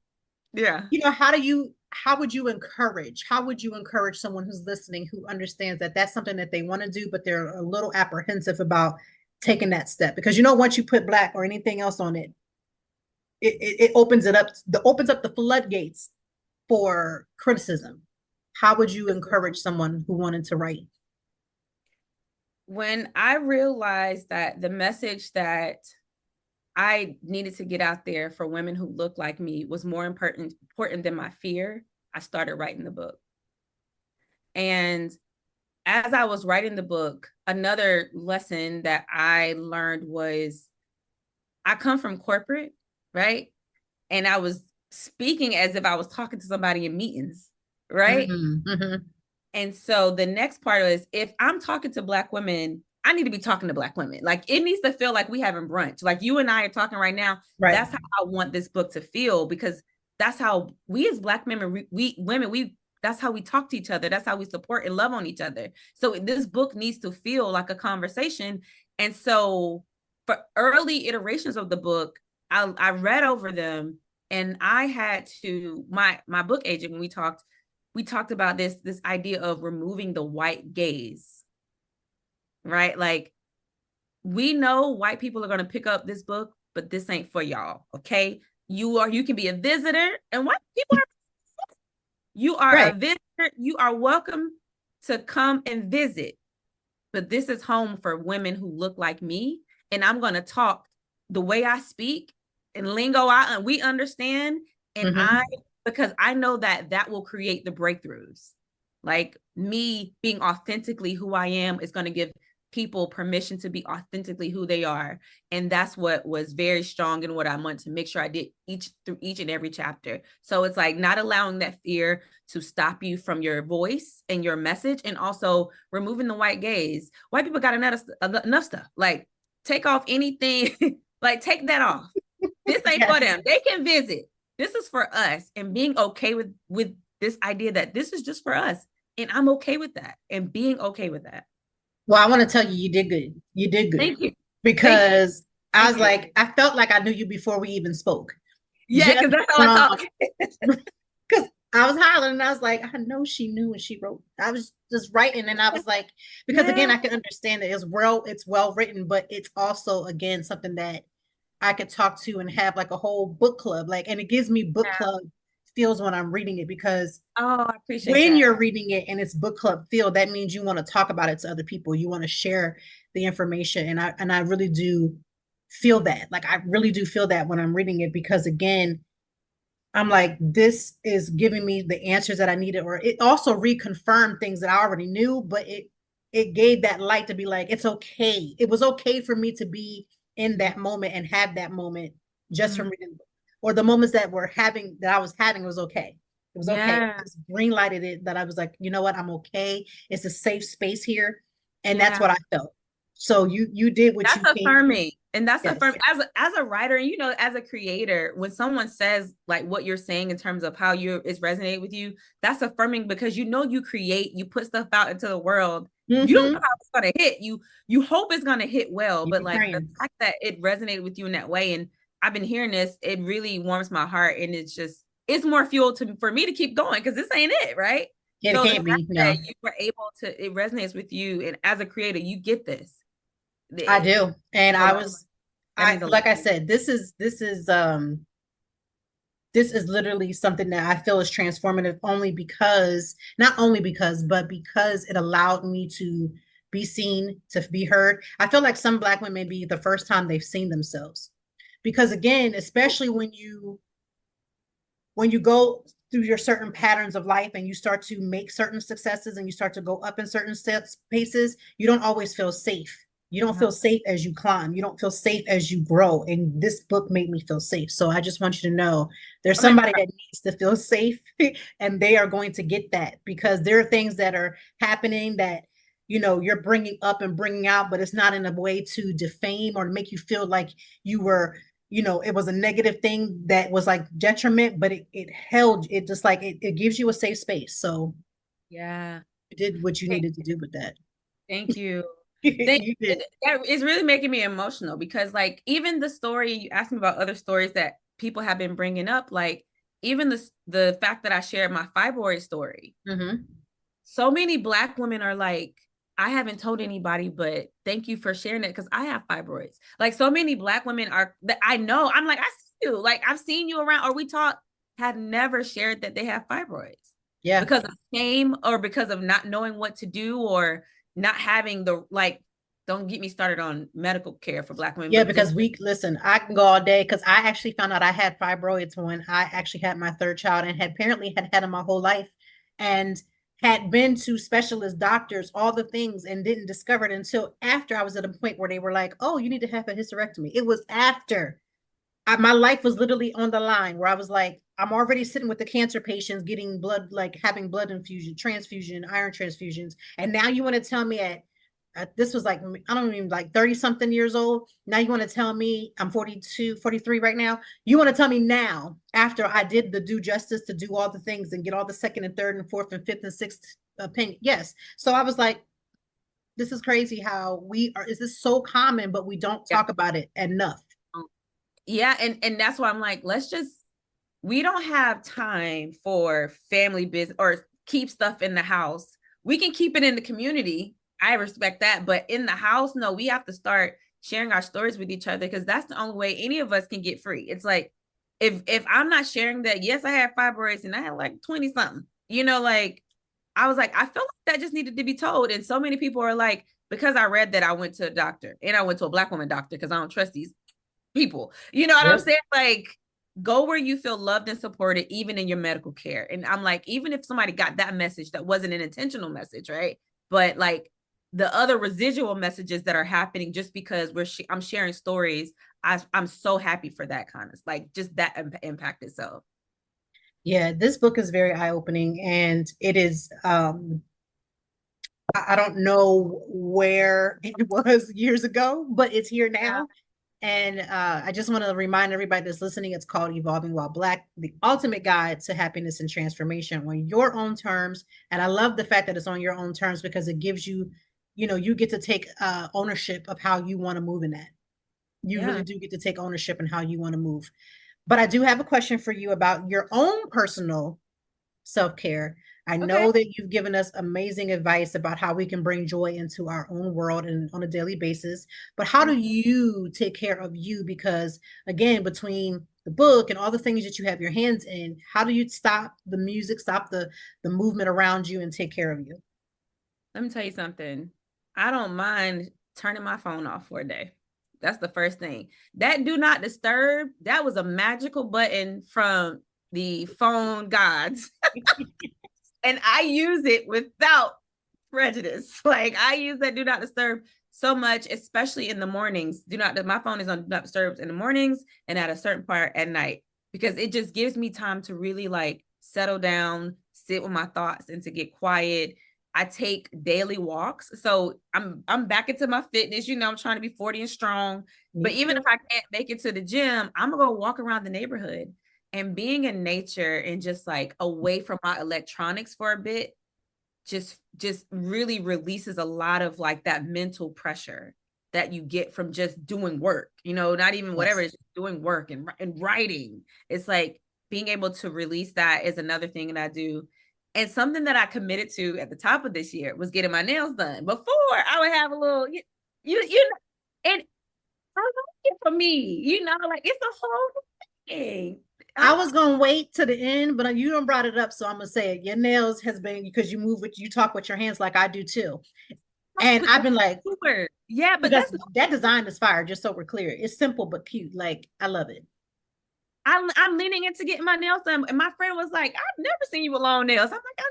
Yeah. You know, how would you encourage someone who's listening who understands that that's something that they want to do, but they're a little apprehensive about taking that step? Because you know, once you put Black or anything else on it, it opens up the floodgates for criticism. How would you encourage someone who wanted to write? When I realized that the message that I needed to get out there for women who look like me was more important than my fear, I started writing the book. And as I was writing the book, another lesson that I learned was I come from corporate, right? And I was speaking as if I was talking to somebody in meetings, right? And so the next part is, if I'm talking to Black women, I need to be talking to Black women. Like, it needs to feel like we having brunch. Like you and I are talking right now. Right. That's how I want this book to feel, because that's how we as Black women, that's how we talk to each other. That's how we support and love on each other. So this book needs to feel like a conversation. And so for early iterations of the book, I read over them, and I had to, my book agent, when we talked about this idea of removing the white gaze, right? Like, we know white people are going to pick up this book, but this ain't for y'all. Okay. You can be a visitor, and white people you are right. A visitor. You are welcome to come and visit, but this is home for women who look like me. And I'm going to talk the way I speak and lingo we understand. And because I know that will create the breakthroughs. Like, me being authentically who I am is going to give people permission to be authentically who they are. And that's what was very strong in what I wanted to make sure I did through each and every chapter. So it's like not allowing that fear to stop you from your voice and your message, and also removing the white gaze. White people got enough stuff. Like, take off anything, like take that off. This ain't for them. They can visit. This is for us, and being okay with this idea that this is just for us. And I'm okay with that, and being okay with that. Well, I want to tell you, you did good. You did good. Thank you. Because I was like, I felt like I knew you before we even spoke. Yeah, because that's how I talk. Because I was hollering, and I was like, I know she knew when she wrote. I was just writing, and I was like, because again, I can understand that it's well written, but it's also, again, something that I could talk to and have like a whole book club. Like, and it gives me book club feels when I'm reading it, because I appreciate when that. you're reading it and it's book club feel, that means you want to talk about it to other people. You want to share the information. And I really do feel that. Like, I really do feel that when I'm reading it, because again, I'm like, this is giving me the answers that I needed, or it also reconfirmed things that I already knew, but it gave that light to be like, it's okay. It was okay for me to be in that moment and have that moment just from reading, or the moments that I was having was okay. It was okay. I just green lighted it, that I was like, you know what? I'm okay. It's a safe space here. And that's what I felt. So you did what that's you affirming. And that's affirming as a writer, and, you know, as a creator, when someone says like what you're saying in terms of how it's resonating with you, that's affirming, because, you know, you create, you put stuff out into the world. You don't know how it's going to hit. You hope it's going to hit well, but like the fact that it resonated with you in that way, and I've been hearing this, it really warms my heart, and it's more fuel for me to keep going, because this ain't it, right? Yeah, so it can't be. No. You were able to, it resonates with you, and as a creator, you get this. I do, and like I said, this is literally something that I feel is transformative, not only because, but because it allowed me to be seen, to be heard. I feel like some Black women may be the first time they've seen themselves, because again, especially when you go through your certain patterns of life and you start to make certain successes and you start to go up in certain spaces, you don't always feel safe. You don't feel safe as you climb. You don't feel safe as you grow. And this book made me feel safe. So I just want you to know there's somebody that needs to feel safe, and they are going to get that, because there are things that are happening that, you know, you're bringing up and bringing out, but it's not in a way to defame or make you feel like you were it was a negative thing that was like detriment, but it held it, just like it gives you a safe space. So Yeah. you did what you needed to do with that. Thank you. Thank You did. That is really making me emotional because like even the story you asked me about other stories that people have been bringing up, like even the fact that I shared my fibroid story. Mm-hmm. So many Black women are like, I haven't told anybody, but thank you for sharing it because I have fibroids. Like so many Black women are that I know. I'm like, I see you. Like I've seen you around, or we talk, have never shared that they have fibroids. Yeah. Because of shame or because of not knowing what to do or not having the like. Don't get me started on medical care for Black women. Yeah, But because listen, I can go all day because I actually found out I had fibroids when I actually had my third child and had apparently had them my whole life and had been to specialist doctors, all the things, and didn't discover it until after I was at a point where they were like, oh, you need to have a hysterectomy. It was after my life was literally on the line where I was like, I'm already sitting with the cancer patients getting blood, like having blood infusion, transfusion, iron transfusions. And now you want to tell me this was like, I don't even like 30 something years old. Now you want to tell me I'm 42, 43 right now. You want to tell me now, after I did the due justice to do all the things and get all the second and third and fourth and fifth and sixth opinion. Yes. So I was like, this is crazy how is this so common, but we don't talk about it enough. Yeah. And that's why I'm like, we don't have time for family business or keep stuff in the house. We can keep it in the community. I respect that. But in the house, no, we have to start sharing our stories with each other because that's the only way any of us can get free. It's like, if I'm not sharing that, yes, I had fibroids and I had like 20 something, like I was like, I feel like that just needed to be told. And so many people are like, because I read that I went to a doctor and I went to a Black woman doctor because I don't trust these people. You know what I'm saying? Like, go where you feel loved and supported, even in your medical care. And I'm like, even if somebody got that message that wasn't an intentional message, right? But like the other residual messages that are happening just because I'm sharing stories, I'm so happy for that kind of like just that impact itself. Yeah, this book is very eye-opening and it is I don't know where it was years ago, but it's here now. And I just want to remind everybody that's listening, it's called Evolving While Black, the ultimate guide to happiness and transformation on your own terms. And I love the fact that it's on your own terms because it gives you, you get to take ownership of how you want to move in that. You really do get to take ownership in how you want to move. But I do have a question for you about your own personal self-care. I know that you've given us amazing advice about how we can bring joy into our own world and on a daily basis. But how do you take care of you? Because again, between the book and all the things that you have your hands in, how do you stop the music, stop the movement around you and take care of you? Let me tell you something. I don't mind turning my phone off for a day. That's the first thing. That do not disturb, that was a magical button from the phone gods. And I use it without prejudice. Like I use that do not disturb so much, especially in the mornings. My phone is on do not disturb in the mornings and at a certain part at night because it just gives me time to really like settle down, sit with my thoughts and to get quiet. I take daily walks. So I'm back into my fitness. I'm trying to be 40 and strong. But even if I can't make it to the gym, I'm gonna go walk around the neighborhood. And being in nature and just like away from my electronics for a bit just really releases a lot of like that mental pressure that you get from just doing work, not even whatever, it's just doing work and writing. It's like being able to release that is another thing that I do. And something that I committed to at the top of this year was getting my nails done. Before I would have a little, and I like it for me, like it's a whole thing. I was gonna wait to the end, but you don't brought it up, so I'm gonna say it. Your nails has been because you talk with your hands like I do too, and I've been like, yeah, but because that design is fire. Just so we're clear, it's simple but cute. Like I love it. I'm leaning into getting my nails done, and my friend was like, "I've never seen you with long nails." I'm like, "I'm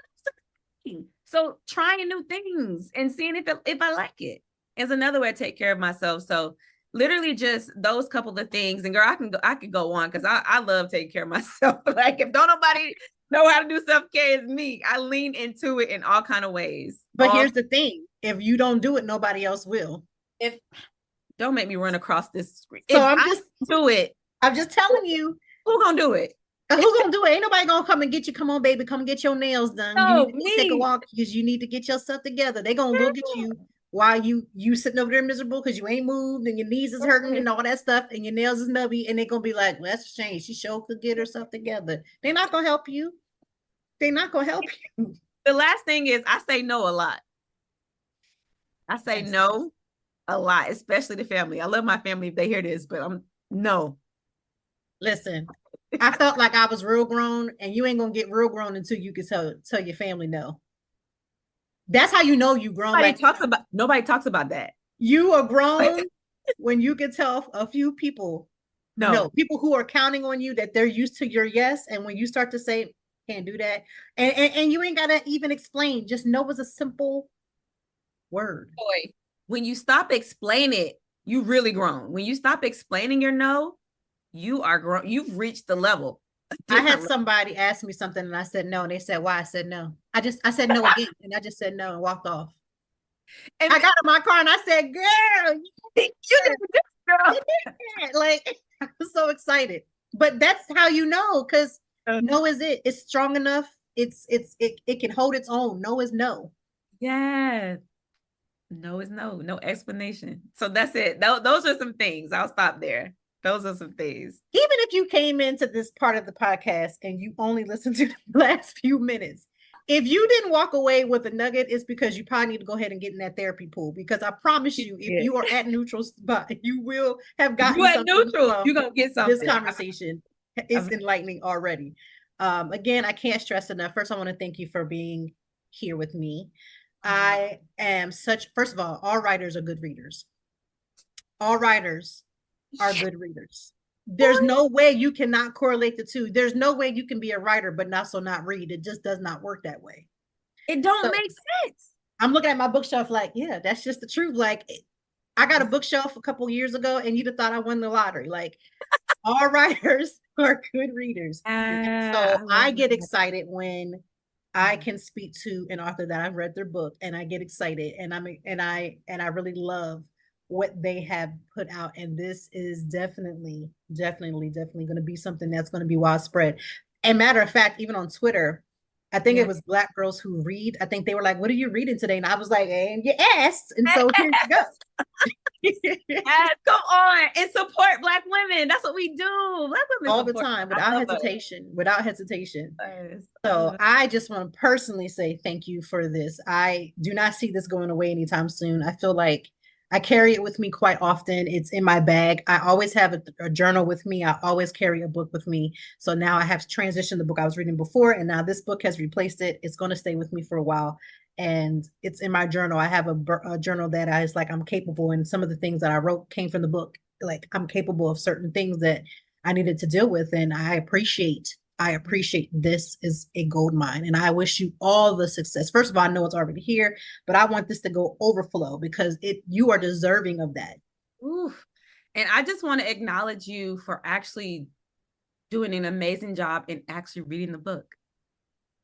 never so trying new things and seeing if I like it is another way to take care of myself." So literally just those couple of things. And girl, I could go on because I love taking care of myself. Like if don't nobody know how to do self-care, it's me. I lean into it in all kind of ways. But here's the thing: if you don't do it, nobody else will. If don't make me run across this screen. So if I do it, I'm just telling you. Who gonna do it? Who's gonna do it? Ain't nobody gonna come and get you. Come on, baby, come get your nails done. You need No, to go take a me. walk because you need to get yourself together. They gonna look at you while you sitting over there miserable because you ain't moved and your knees is hurting and all that stuff and your nails is nubby, and they gonna be like, well, that's a shame. She sure could get herself together. They're not gonna help you. They're not gonna help you. The last thing is I say no a lot. I say Yes. no a lot, especially the family. I love my family if they hear this, but I'm no. Listen, I felt like I was real grown, and you ain't gonna get real grown until you can tell your family no. That's how you know you grown. Nobody talks about that. You are grown when you can tell a few people no, people who are counting on you that they're used to your yes, and when you start to say can't do that, and you ain't gotta even explain, just no is a simple word. Boy, when you stop explaining it, you really grown. When you stop explaining your no, you are grown. You've reached the level. I had somebody ask me something and I said no, and they said why. I said no. I said no again, and I just said no and walked off. And I got in my car and I said, "Girl, you did this, girl." Like, I was so excited. But that's how you know, because no is it. It's strong enough. It can hold its own. No is no. Yeah. No is no. No explanation. So that's it. Those are some things. I'll stop there. Those are some things. Even if you came into this part of the podcast and you only listened to the last few minutes, if you didn't walk away with a nugget, it's because you probably need to go ahead and get in that therapy pool. Because I promise you, if you are at neutral spot, you will have gotten you at something neutral. You're gonna get something. This conversation is enlightening already. Again, I can't stress enough. First, I want to thank you for being here with me. I am first of all writers are good readers. All writers are good readers. There's no way you cannot correlate the two. There's no way you can be a writer but not read. It just does not work that way. It don't make sense. I'm looking at my bookshelf like, yeah, that's just the truth. Like, I got a bookshelf a couple years ago and you'd have thought I won the lottery. Like, all writers are good readers. So I get excited when I can speak to an author that I've read their book, and I get excited, and I really love what they have put out. And this is definitely going to be something that's going to be widespread. And matter of fact, even on Twitter, I think it was Black Girls Who Read. I think they were like, "What are you reading today?" And I was like, "And you asked." And so here you go. Yes, come on and support Black women. That's what we do. Black women all the time without hesitation. Yes. So I just want to personally say thank you for this. I do not see this going away anytime soon. I feel like I carry it with me quite often. It's in my bag. I always have a journal with me. I always carry a book with me. So now I have transitioned the book I was reading before, and now this book has replaced it. It's going to stay with me for a while. And it's in my journal. I have a journal that is like I'm capable, and some of the things that I wrote came from the book. Like, I'm capable of certain things that I needed to deal with, and I appreciate this is a gold mine, and I wish you all the success. First of all, I know it's already here, but I want this to go overflow because you are deserving of that. Oof. And I just want to acknowledge you for actually doing an amazing job in actually reading the book.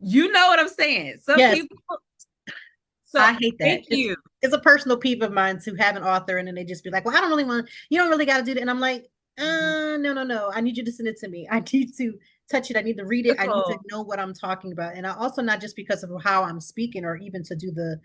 You know what I'm saying? Some people. So I hate that. Thank you. It's a personal peeve of mine to have an author and then they just be like, well, I don't really want, you don't really got to do that. And I'm like, no. I need you to send it to me. I need to touch it. I need to read it. I need to know what I'm talking about. And I also, not just because of how I'm speaking or even to do the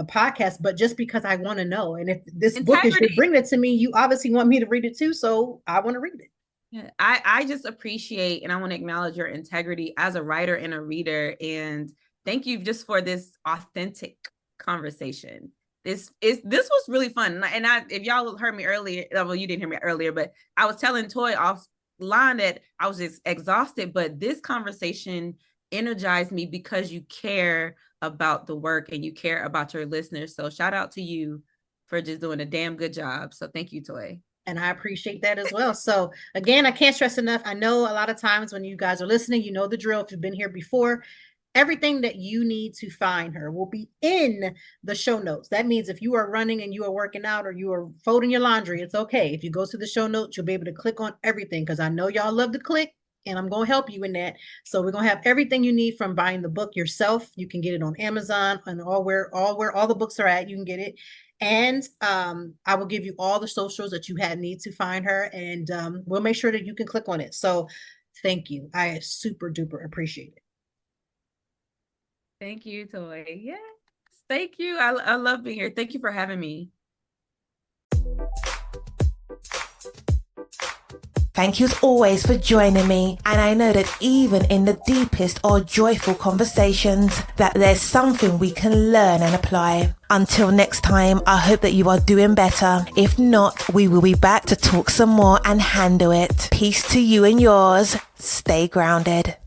podcast, but just because I want to know. And if this book is, you're bringing it to me, you obviously want me to read it too. So I want to read it. Yeah, I just appreciate, and I want to acknowledge your integrity as a writer and a reader. And thank you just for this authentic conversation. This was really fun. And if y'all heard me earlier, well, you didn't hear me earlier, but I was telling Toy offline that I was just exhausted, but this conversation energized me because you care about the work and you care about your listeners. So shout out to you for just doing a damn good job. So thank you, Toy. And I appreciate that as well. So again, I can't stress enough. I know a lot of times when you guys are listening, you know the drill. If you've been here before, everything that you need to find her will be in the show notes. That means if you are running and you are working out or you are folding your laundry, it's okay. If you go to the show notes, you'll be able to click on everything, because I know y'all love to click, and I'm going to help you in that. So we're going to have everything you need from buying the book yourself. You can get it on Amazon and all where all the books are at. You can get it. And I will give you all the socials that you need to find her, and we'll make sure that you can click on it. So thank you. I super duper appreciate it. Thank you, Toy. Yes. Thank you. I love being here. Thank you for having me. Thank you as always for joining me, and I know that even in the deepest or joyful conversations that there's something we can learn and apply. Until next time, I hope that you are doing better. If not, we will be back to talk some more and handle it. Peace to you and yours. Stay grounded.